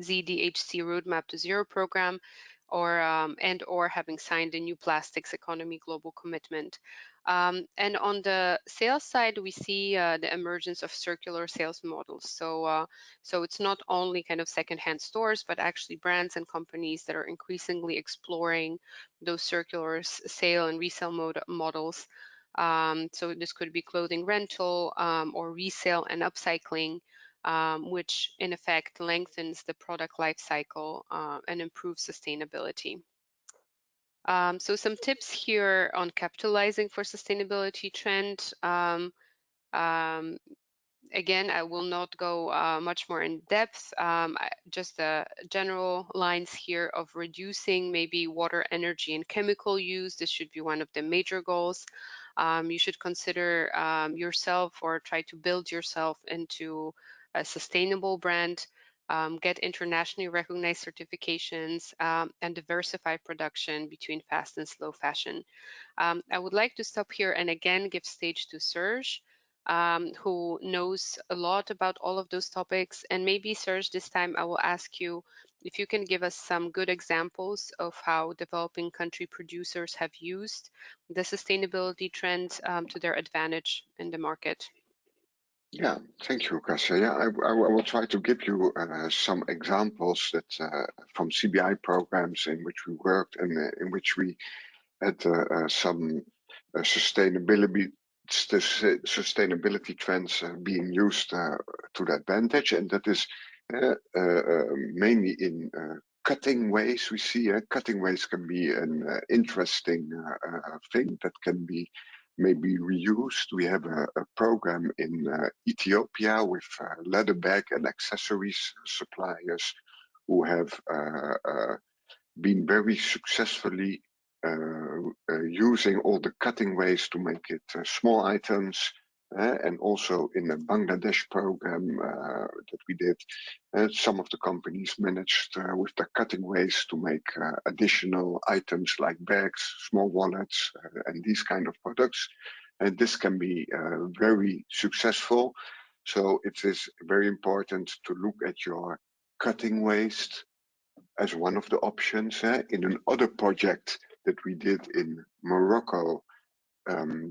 ZDHC Roadmap to Zero program, or having signed a new plastics economy global commitment. And on the sales side, we see the emergence of circular sales models. So it's not only kind of secondhand stores, but actually brands and companies that are increasingly exploring those circular sale and resale models. So this could be clothing rental or resale and upcycling, which in effect lengthens the product life cycle and improves sustainability. So some tips here on capitalizing for sustainability trend. Again, I will not go much more in depth, just the general lines here of reducing maybe water, energy, and chemical use. This should be one of the major goals. You should consider yourself or try to build yourself into a sustainable brand, get internationally recognized certifications, and diversify production between fast and slow fashion. I would like to stop here and again give stage to Serge. who knows a lot about all of those topics. And maybe, Serge, this time I will ask you if you can give us some good examples of how developing country producers have used the sustainability trends to their advantage in the market. Yeah, thank you, Kasia. Yeah, I will try to give you some examples that from CBI programs in which we worked and in which we had some sustainability trends being used to the advantage, and that is mainly in cutting waste. We see cutting waste can be an interesting thing that can be maybe reused. We have a program in Ethiopia with leather bag and accessories suppliers who have been very successfully using all the cutting waste to make it small items. And also in the Bangladesh program that we did, some of the companies managed with the cutting waste to make additional items like bags, small wallets, and these kind of products. And this can be very successful. So it is very important to look at your cutting waste as one of the options. In another project that we did in Morocco,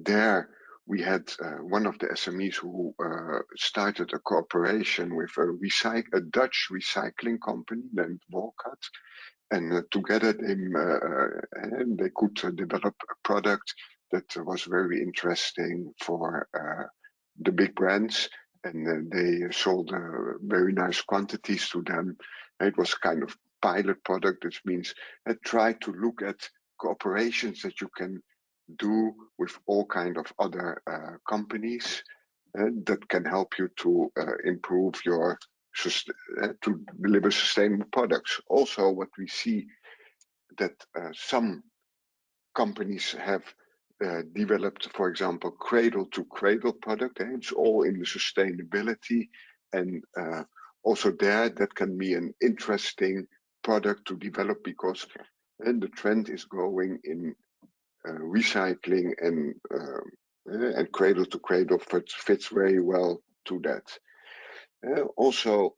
there we had one of the SMEs who started a cooperation with a Dutch recycling company named Vonk, and together they could develop a product that was very interesting for the big brands, and they sold very nice quantities to them. It was kind of pilot product. This means try to look at cooperations that you can do with all kind of other companies that can help you to improve your to deliver sustainable products. Also, what we see that some companies have developed, for example, cradle-to-cradle product. It's all in the sustainability, and also there that can be an interesting product to develop because the trend is going in recycling, and cradle-to-cradle fits very well to that. Also,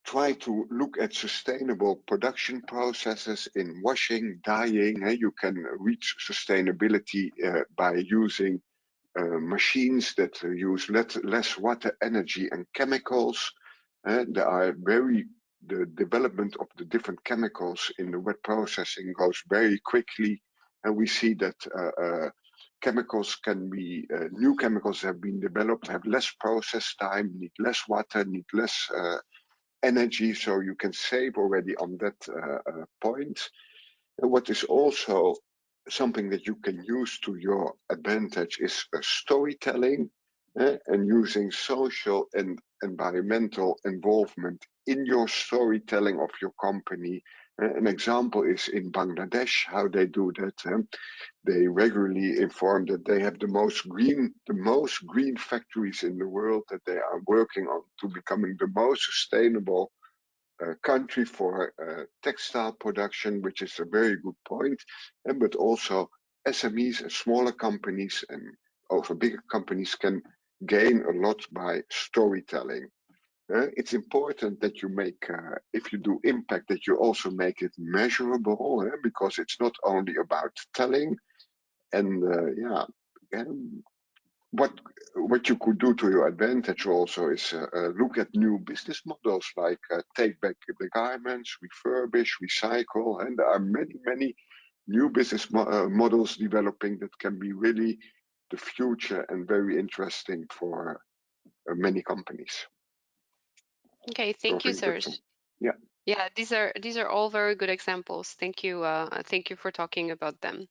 try to look at sustainable production processes in washing, dyeing. You can reach sustainability by using machines that use less water, energy, and chemicals. The development of the different chemicals in the wet processing goes very quickly, and we see that chemicals can be new chemicals have been developed, have less process time, need less water, need less energy, so you can save already on that point. And what is also something that you can use to your advantage is storytelling, and using social and environmental involvement in your storytelling of your company. An example is in Bangladesh, how they do that. They regularly inform that they have the most green factories in the world, that they are working on to becoming the most sustainable country for textile production, which is a very good point. But also SMEs and smaller companies and also bigger companies can gain a lot by storytelling. It's important that you make, if you do impact, that you also make it measurable, because it's not only about telling. And what you could do to your advantage also is look at new business models like take back the garments, refurbish, recycle, and there are many new business models developing that can be really the future and very interesting for many companies. Okay, thank you, Serge. Yeah. Yeah, these are all very good examples. Thank you for talking about them.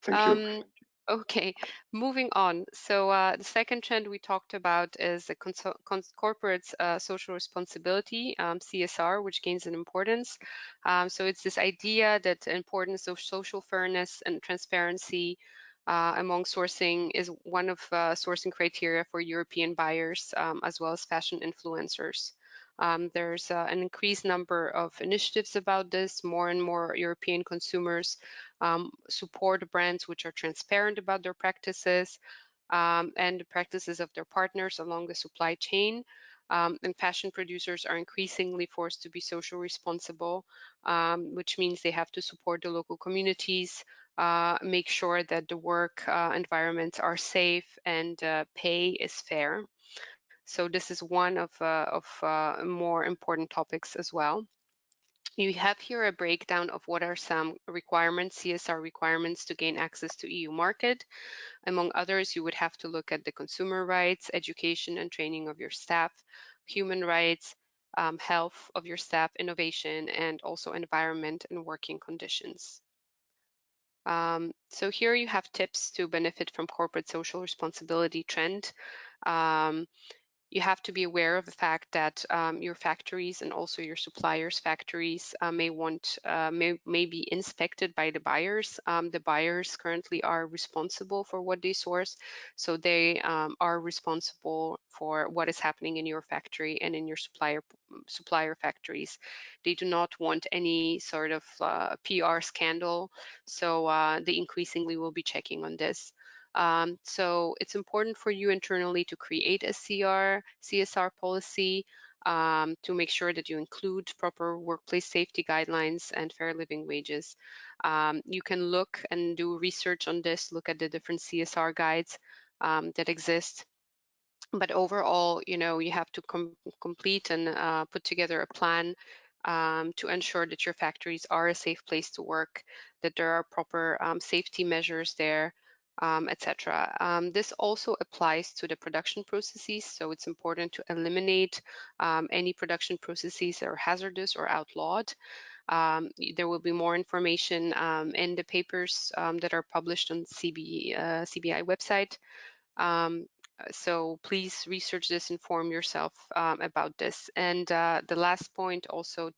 Thank you. Okay, moving on. So the second trend we talked about is the corporate social responsibility, CSR, which gains in importance. So it's this idea that the importance of social fairness and transparency among sourcing is one of sourcing criteria for European buyers, as well as fashion influencers. There's an increased number of initiatives about this. More and more European consumers support brands which are transparent about their practices. and the practices of their partners along the supply chain. And fashion producers are increasingly forced to be social responsible, which means they have to support the local communities, make sure that the work environments are safe and pay is fair. So this is one of more important topics as well. You have here a breakdown of what are some requirements, CSR requirements to gain access to EU market. Among others, you would have to look at the consumer rights, education and training of your staff, human rights, health of your staff, innovation, and also environment and working conditions. So here you have tips to benefit from corporate social responsibility trend. You have to be aware of the fact that your factories and also your suppliers' factories may be inspected by the buyers. The buyers currently are responsible for what they source, so they are responsible for what is happening in your factory and in your supplier factories. They do not want any sort of PR scandal, so they increasingly will be checking on this. So it's important for you internally to create a CSR policy to make sure that you include proper workplace safety guidelines and fair living wages. You can look and do research on this, look at the different CSR guides that exist. But overall, you have to complete and put together a plan to ensure that your factories are a safe place to work, that there are proper safety measures there, etc. This also applies to the production processes, so it's important to eliminate any production processes that are hazardous or outlawed. There will be more information in the papers that are published on CBI website. So please research this, inform yourself about this. And the last point also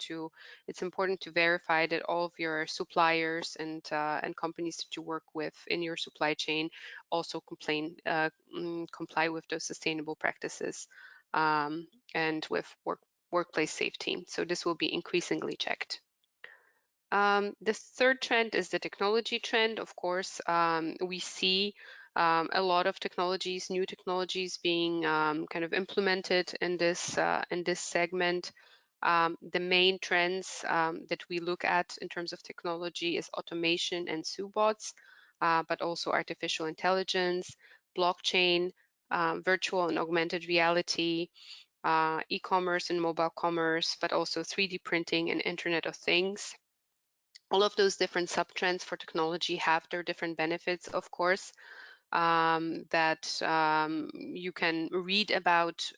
it's important to verify that all of your suppliers and companies that you work with in your supply chain also comply with those sustainable practices and with workplace safety. So this will be increasingly checked. The third trend is the technology trend. Of course, we see a lot of technologies, new technologies being kind of implemented in this segment. The main trends that we look at in terms of technology is automation and SUBOTs, but also artificial intelligence, blockchain, virtual and augmented reality, e-commerce and mobile commerce, but also 3D printing and Internet of Things. All of those different subtrends for technology have their different benefits, of course, that you can read about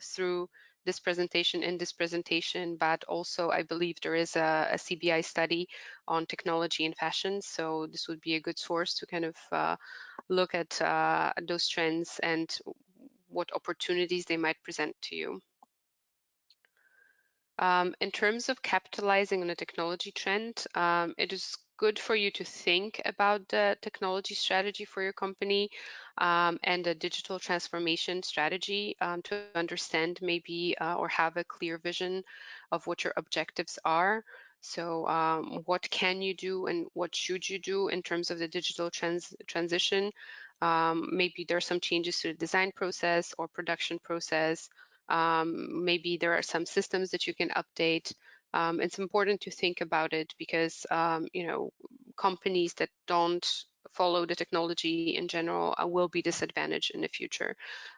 through this presentation, but also I believe there is a CBI study on technology and fashion, so this would be a good source to kind of look at those trends and what opportunities they might present to you. In terms of capitalizing on a technology trend, it is good for you to think about the technology strategy for your company and a digital transformation strategy to understand maybe or have a clear vision of what your objectives are. So what can you do and what should you do in terms of the digital transition? Maybe there are some changes to the design process or production process. Maybe there are some systems that you can update. It's important to think about it because companies that don't follow the technology in general will be disadvantaged in the future.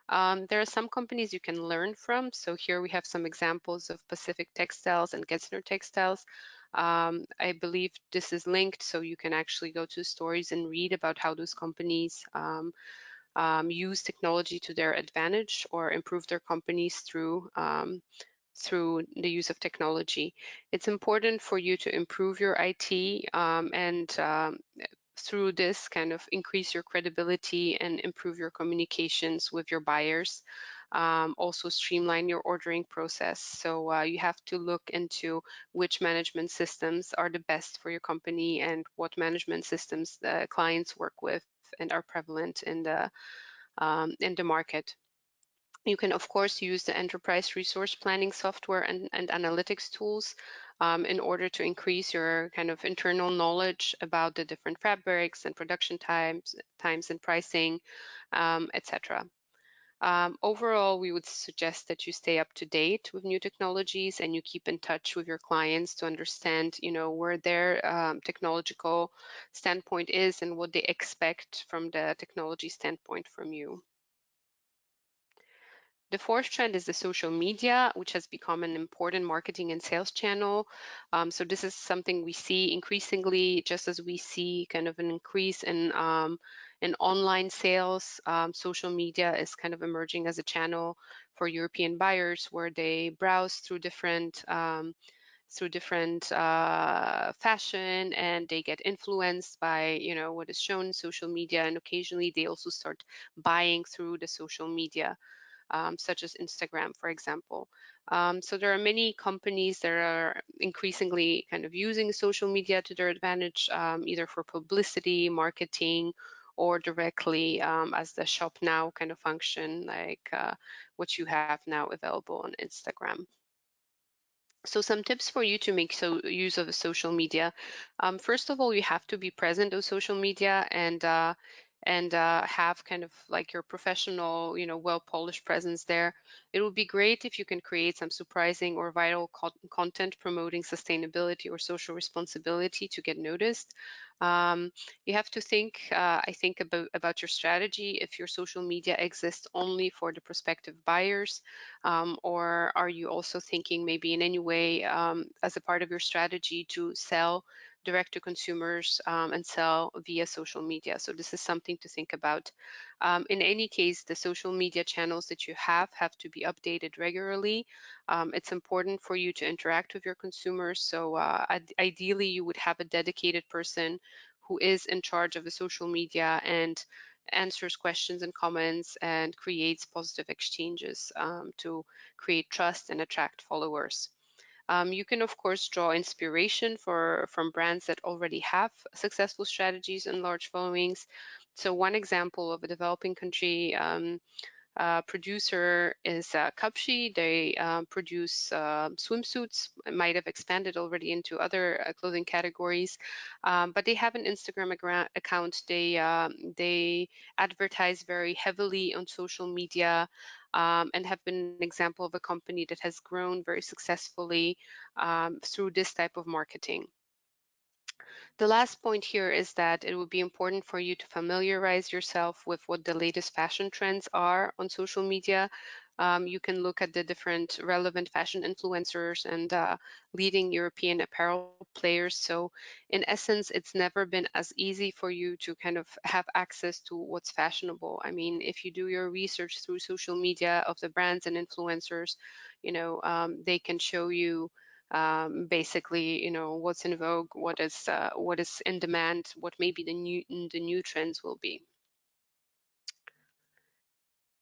There are some companies you can learn from. So here we have some examples of Pacific Textiles and Getzner Textiles. I believe this is linked, so you can actually go to stories and read about how those companies use technology to their advantage or improve their companies through the use of technology. It's important for you to improve your IT and through this kind of increase your credibility and improve your communications with your buyers. Also streamline your ordering process. So you have to look into which management systems are the best for your company and what management systems the clients work with and are prevalent in the market. You can, of course, use the enterprise resource planning software and analytics tools in order to increase your kind of internal knowledge about the different fabrics and production times and pricing, etc. Overall, we would suggest that you stay up to date with new technologies and you keep in touch with your clients to understand, where their technological standpoint is and what they expect from the technology standpoint from you. The fourth trend is the social media, which has become an important marketing and sales channel. So this is something we see increasingly, just as we see kind of an increase in online sales. Social media is kind of emerging as a channel for European buyers where they browse through different fashion, and they get influenced by what is shown in social media, and occasionally they also start buying through the social media. Such as Instagram, for example. So there are many companies that are increasingly kind of using social media to their advantage, either for publicity, marketing, or directly as the shop now kind of function, like what you have now available on Instagram. So some tips for you to make use of social media. First of all, you have to be present on social media and have kind of like your professional, well-polished presence there. It would be great if you can create some surprising or viral content promoting sustainability or social responsibility to get noticed. You have to think, I think, about your strategy. If your social media exists only for the prospective buyers, or are you also thinking maybe in any way as a part of your strategy to sell direct to consumers and sell via social media? So this is something to think about. In any case, the social media channels that you have to be updated regularly. It's important for you to interact with your consumers. So ideally, you would have a dedicated person who is in charge of the social media and answers questions and comments and creates positive exchanges to create trust and attract followers. You can, of course, draw inspiration from brands that already have successful strategies and large followings. So one example of a developing country producer is Kapshi. They produce swimsuits. It might have expanded already into other clothing categories, but they have an Instagram account. They advertise very heavily on social media and have been an example of a company that has grown very successfully through this type of marketing. The last point here is that it would be important for you to familiarize yourself with what the latest fashion trends are on social media. You can look at the different relevant fashion influencers and leading European apparel players. So in essence, it's never been as easy for you to kind of have access to what's fashionable. I mean, if you do your research through social media of the brands and influencers, they can show you basically, what's in vogue, what is in demand, what maybe the new trends will be.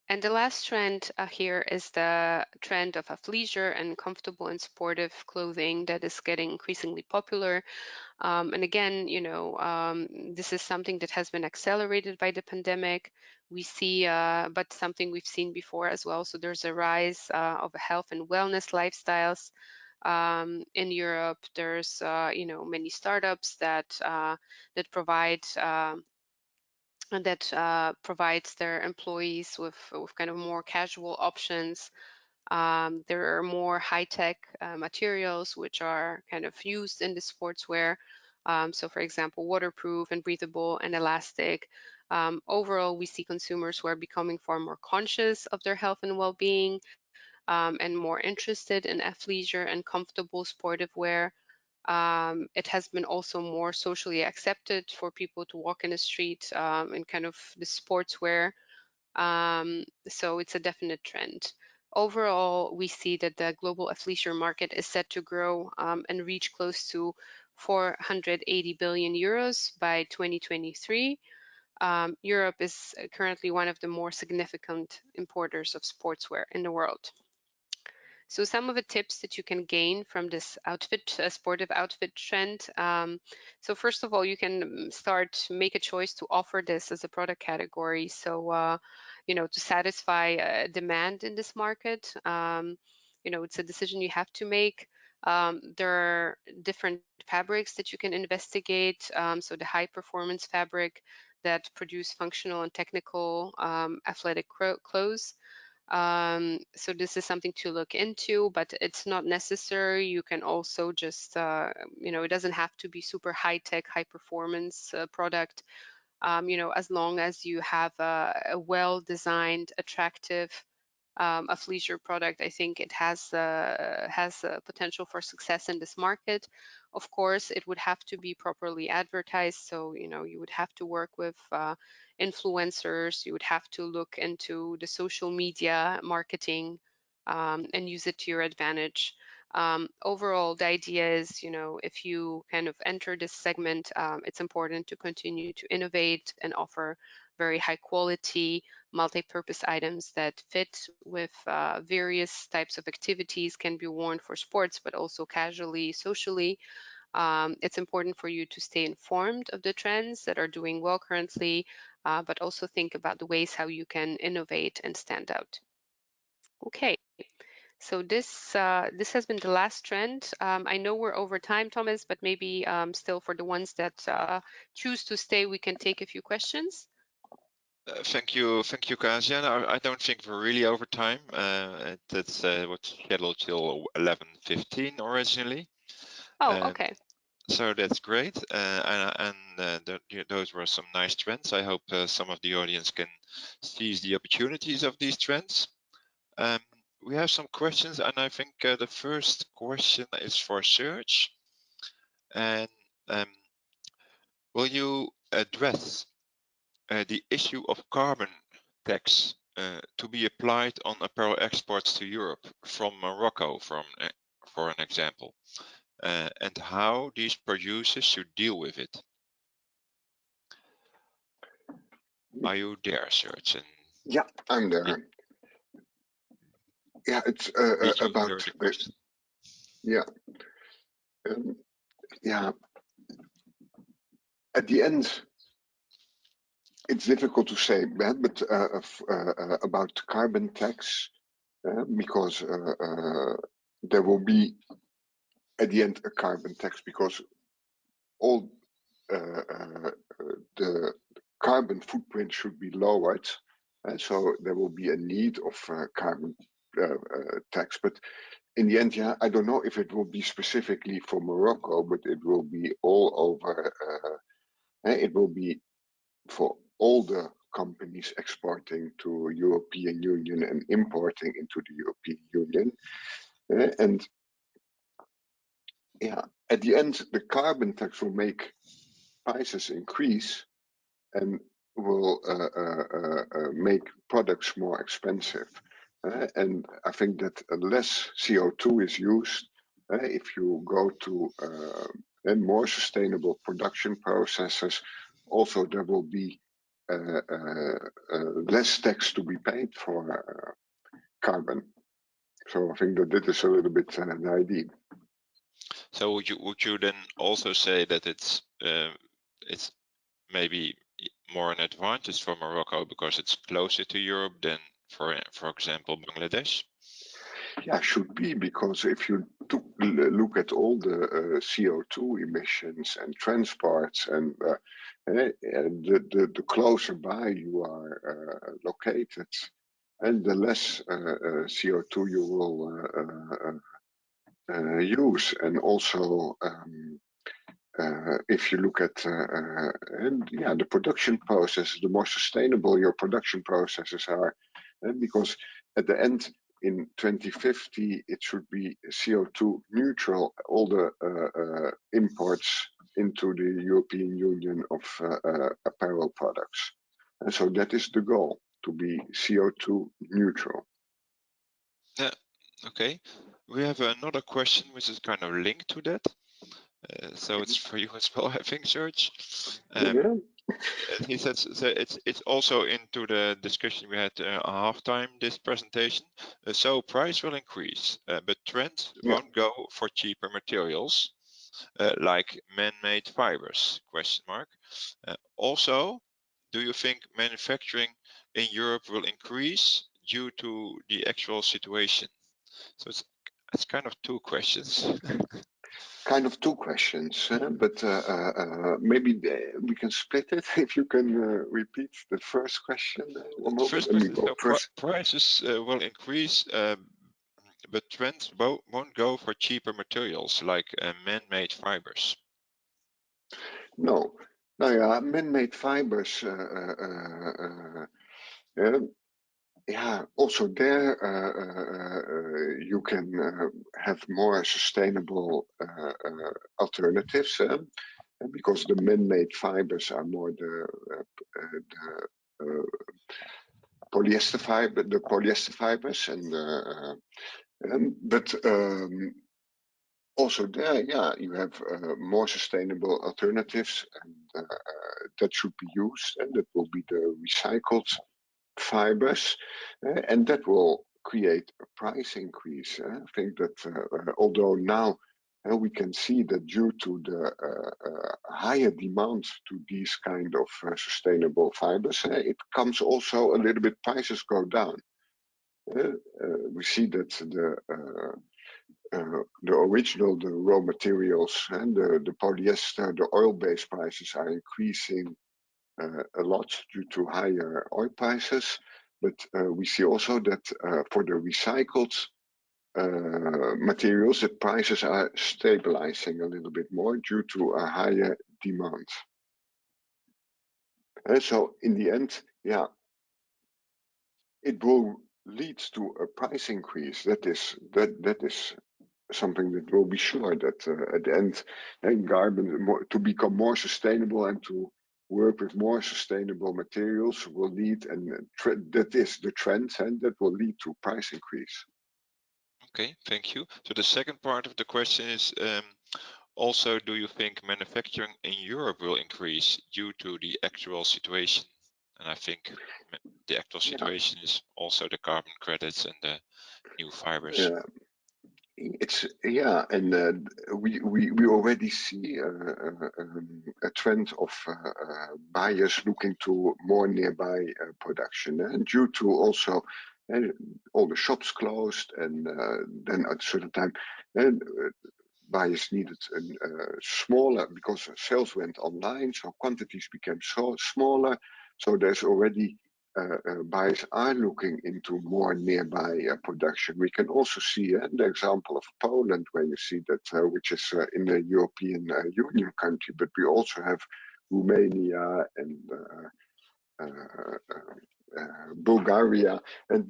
And the last trend here is the trend of athleisure and comfortable and supportive clothing that is getting increasingly popular. And again, this is something that has been accelerated by the pandemic. We see, but something we've seen before as well. So there's a rise of health and wellness lifestyles. In Europe, there's many startups that provide provides their employees with kind of more casual options. There are more high-tech materials which are kind of used in the sportswear. So, for example, waterproof and breathable and elastic. Overall, we see consumers who are becoming far more conscious of their health and well-being, and more interested in athleisure and comfortable sportive wear. It has been also more socially accepted for people to walk in the street in kind of the sportswear. So it's a definite trend. Overall, we see that the global athleisure market is set to grow and reach close to 480 billion euros by 2023. Europe is currently one of the more significant importers of sportswear in the world. So some of the tips that you can gain from this sportive outfit trend. So first of all, you can make a choice to offer this as a product category. So, to satisfy demand in this market, it's a decision you have to make. There are different fabrics that you can investigate. So the high performance fabric that produce functional and technical athletic clothes. So this is something to look into, but it's not necessary. You can also just, it doesn't have to be super high tech, high performance product. As long as you have a well-designed, attractive athleisure product, I think it has potential for success in this market. Of course, it would have to be properly advertised. So, you would have to work with influencers. You would have to look into the social media marketing and use it to your advantage. Overall, the idea is, if you kind of enter this segment, it's important to continue to innovate and offer very high quality, multi-purpose items that fit with various types of activities, can be worn for sports, but also casually, socially. It's important for you to stay informed of the trends that are doing well currently, but also think about the ways how you can innovate and stand out. Okay. So this has been the last trend. I know we're over time, Thomas, but maybe still for the ones that choose to stay, we can take a few questions. Thank you, Kasia. I don't think we're really over time. That's what's scheduled till 11:15 originally. Oh, okay. So that's great, those were some nice trends. I hope some of the audience can seize the opportunities of these trends. We have some questions, and I think the first question is for Serge. And will you address the issue of carbon tax to be applied on apparel exports to Europe from Morocco, for an example, and how these producers should deal with it? Are you there, Serge? Yeah, I'm there. Yeah, it's about the question. Yeah. Yeah. At the end, it's difficult to say, but about carbon tax, because there will be at the end a carbon tax, because all the carbon footprint should be lowered, and so there will be a need of carbon tax. But in the end, yeah, I don't know if it will be specifically for Morocco, but it will be all over. It will be for all the companies exporting to European Union and importing into the European Union. And yeah, at the end, the carbon tax will make prices increase and will make products more expensive. And I think that less CO2 is used if you go to more sustainable production processes. Also, there will be less tax to be paid for carbon. So I think that is a little bit the idea. So would you then also say that it's maybe more an advantage for Morocco because it's closer to Europe than, for example, Bangladesh? Yeah, should be, because if you look at all the CO2 emissions and transports, and the closer by you are located, and the less CO2 you will use. And also, if you look at the production process, the more sustainable your production processes are, because at the end, in 2050, it should be CO2 neutral, all the imports into the European Union of apparel products. And so that is the goal, to be CO2 neutral. Yeah, okay. We have another question which is kind of linked to that. So it's for you as well, I think, Serge. Yeah. He says so it's also into the discussion we had halftime this presentation. So price will increase, but trends won't go for cheaper materials like man-made fibers? Also, do you think manufacturing in Europe will increase due to the actual situation? So That's kind of two questions. Kind of two questions, but maybe we can split it. If you can repeat the first question one The moment. first Let me question is go first. prices will increase, but trends won't go for cheaper materials like man-made fibers. No, yeah, man-made fibers. Yeah, also there you can have more sustainable alternatives, because the man-made fibers are more the polyester fibers, and but also there, yeah, you have more sustainable alternatives, and that should be used, and that will be the recycled fibers, and that will create a price increase. I think that although now we can see that due to the higher demand to these kind of sustainable fibers, it comes also a little bit prices go down. We see that the raw materials and the polyester, the oil-based prices are increasing a lot due to higher oil prices, but we see also that for the recycled materials, the prices are stabilizing a little bit more due to a higher demand. And so in the end, yeah, it will lead to a price increase. That is something that will be sure that at the end, garment to become more sustainable and to work with more sustainable materials will lead, and that is the trend, and that will lead to price increase. Okay, thank you. So the second part of the question is also, do you think manufacturing in Europe will increase due to the actual situation? And I think the actual situation is also the carbon credits and the new fibers. It's and we already see a trend of buyers looking to more nearby production, and due to also all the shops closed, and then at a certain time, buyers needed a smaller, because sales went online, so quantities became so smaller. So there's already buyers are looking into more nearby production. We can also see the example of Poland, where you see that, which is in the European Union country, but we also have Romania and Bulgaria and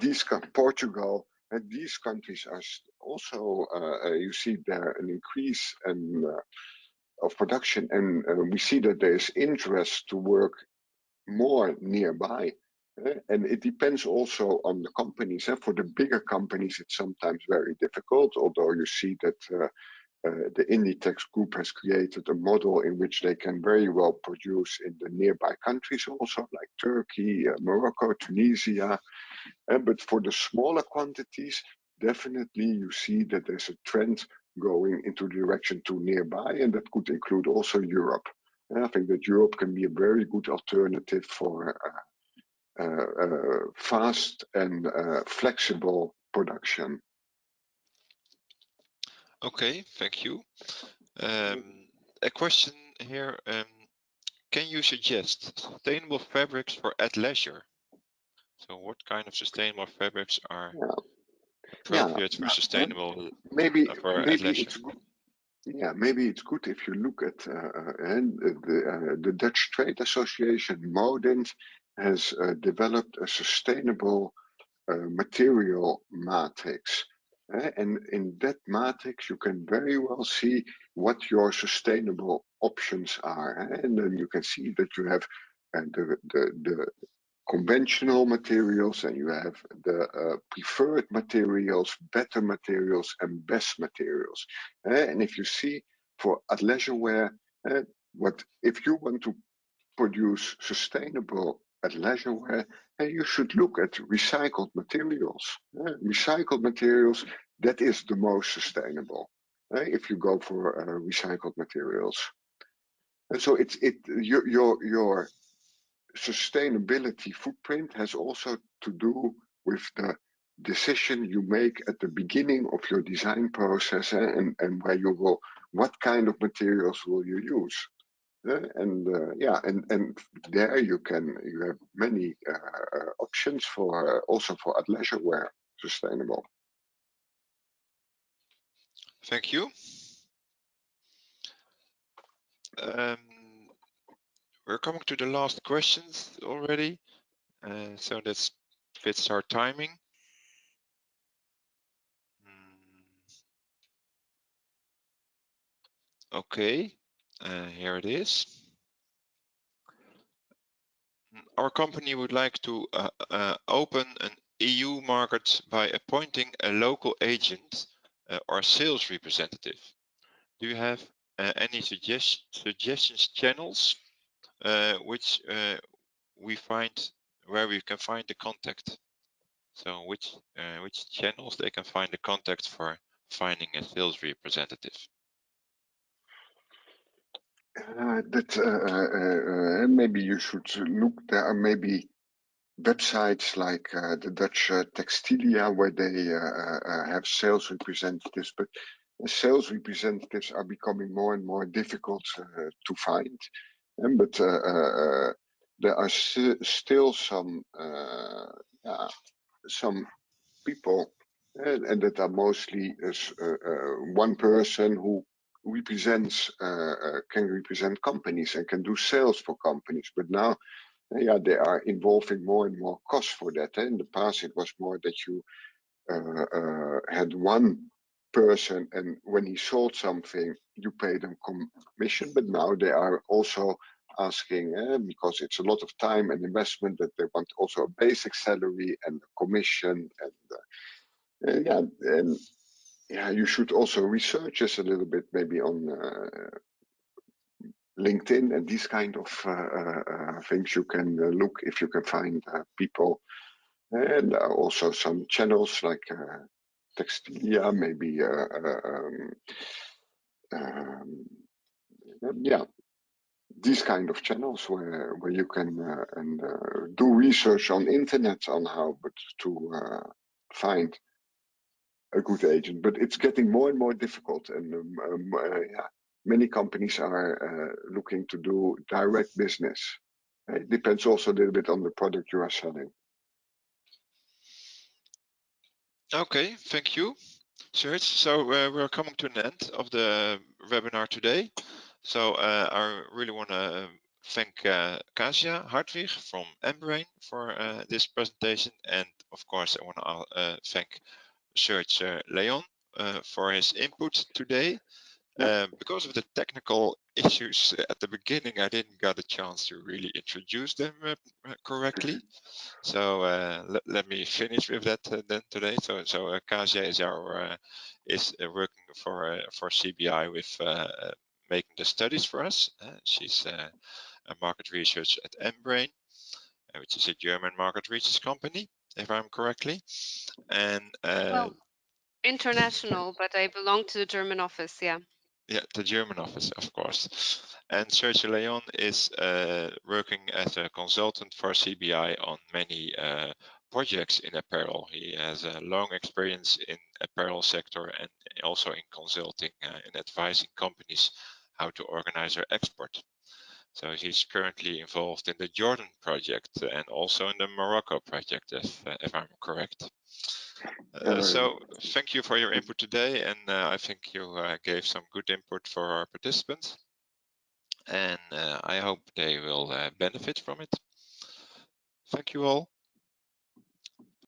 Portugal, and these countries are also you see there an increase of production, and we see that there is interest to work more nearby. And it depends also on the companies. For the bigger companies, it's sometimes very difficult, although you see that the Inditex group has created a model in which they can very well produce in the nearby countries also, like Turkey, Morocco, Tunisia. But for the smaller quantities, definitely you see that there's a trend going into the direction to nearby, and that could include also Europe. And I think that Europe can be a very good alternative for fast and flexible production. Okay, thank you. A question here, can you suggest sustainable fabrics for athleisure? So what kind of sustainable fabrics are appropriate for sustainable for athleisure? Maybe it's good if you look at the Dutch Trade Association, Modent, has developed a sustainable material matrix. And in that matrix, you can very well see what your sustainable options are. And then you can see that you have the conventional materials, and you have the preferred materials, better materials, and best materials. And if you see for athleisure wear, if you want to produce sustainable athleisure wear, you should look at recycled materials. Recycled materials, that is the most sustainable. If you go for recycled materials, and so your sustainability footprint has also to do with the decision you make at the beginning of your design process, and where you will, what kind of materials will you use? And there you have many options for also for athleisure wear, sustainable. Thank you. We're coming to the last questions already, so that fits our timing. Okay, here it is. Our company would like to open an EU market by appointing a local agent or sales representative. Do you have any suggestions channels which where we can find the contact? So which channels they can find the contact for finding a sales representative? Maybe you should look. There are maybe websites like the Dutch Textilia, where they have sales representatives, but sales representatives are becoming more and more difficult to find. But there are still some people, and that are mostly one person who represents can represent companies and can do sales for companies. But now, they are involving more and more costs for that. In the past, it was more that you had one person, and when he sold something, you paid them commission. But now they are also asking, because it's a lot of time and investment, that they want also a basic salary and a commission. And you should also research us a little bit, maybe on LinkedIn and these kind of things. You can look if you can find people, and also some channels like Textilia, maybe these kind of channels where you can do research on internet on how to find a good agent. But it's getting more and more difficult, and many companies are looking to do direct business. It depends also a little bit on the product you are selling. Okay, thank you, Serge. So we're coming to an end of the webinar today. So I really want to thank Kasia Hartwig from Embrain for this presentation, and of course I want to thank Serge Léon for his input today. Because of the technical issues at the beginning, I didn't get a chance to really introduce them correctly. So let me finish with that then today. So Kasia is working for CBI with making the studies for us. She's a market research at Embrain, which is a German market research company, if I'm correctly. And well, international, but I belong to the German office. Yeah, the German office, of course. And Serge Léon is working as a consultant for CBI on many projects in apparel. He has a long experience in apparel sector and also in consulting and advising companies how to organize their export. So he's currently involved in the Jordan project and also in the Morocco project, if I'm correct. So thank you for your input today, and I think you gave some good input for our participants, and I hope they will benefit from it. Thank you all.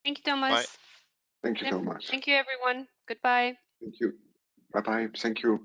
Thank you, Thomas. Bye. Thank you, Thomas. Thank you, everyone. Goodbye. Thank you. Bye-bye. Thank you.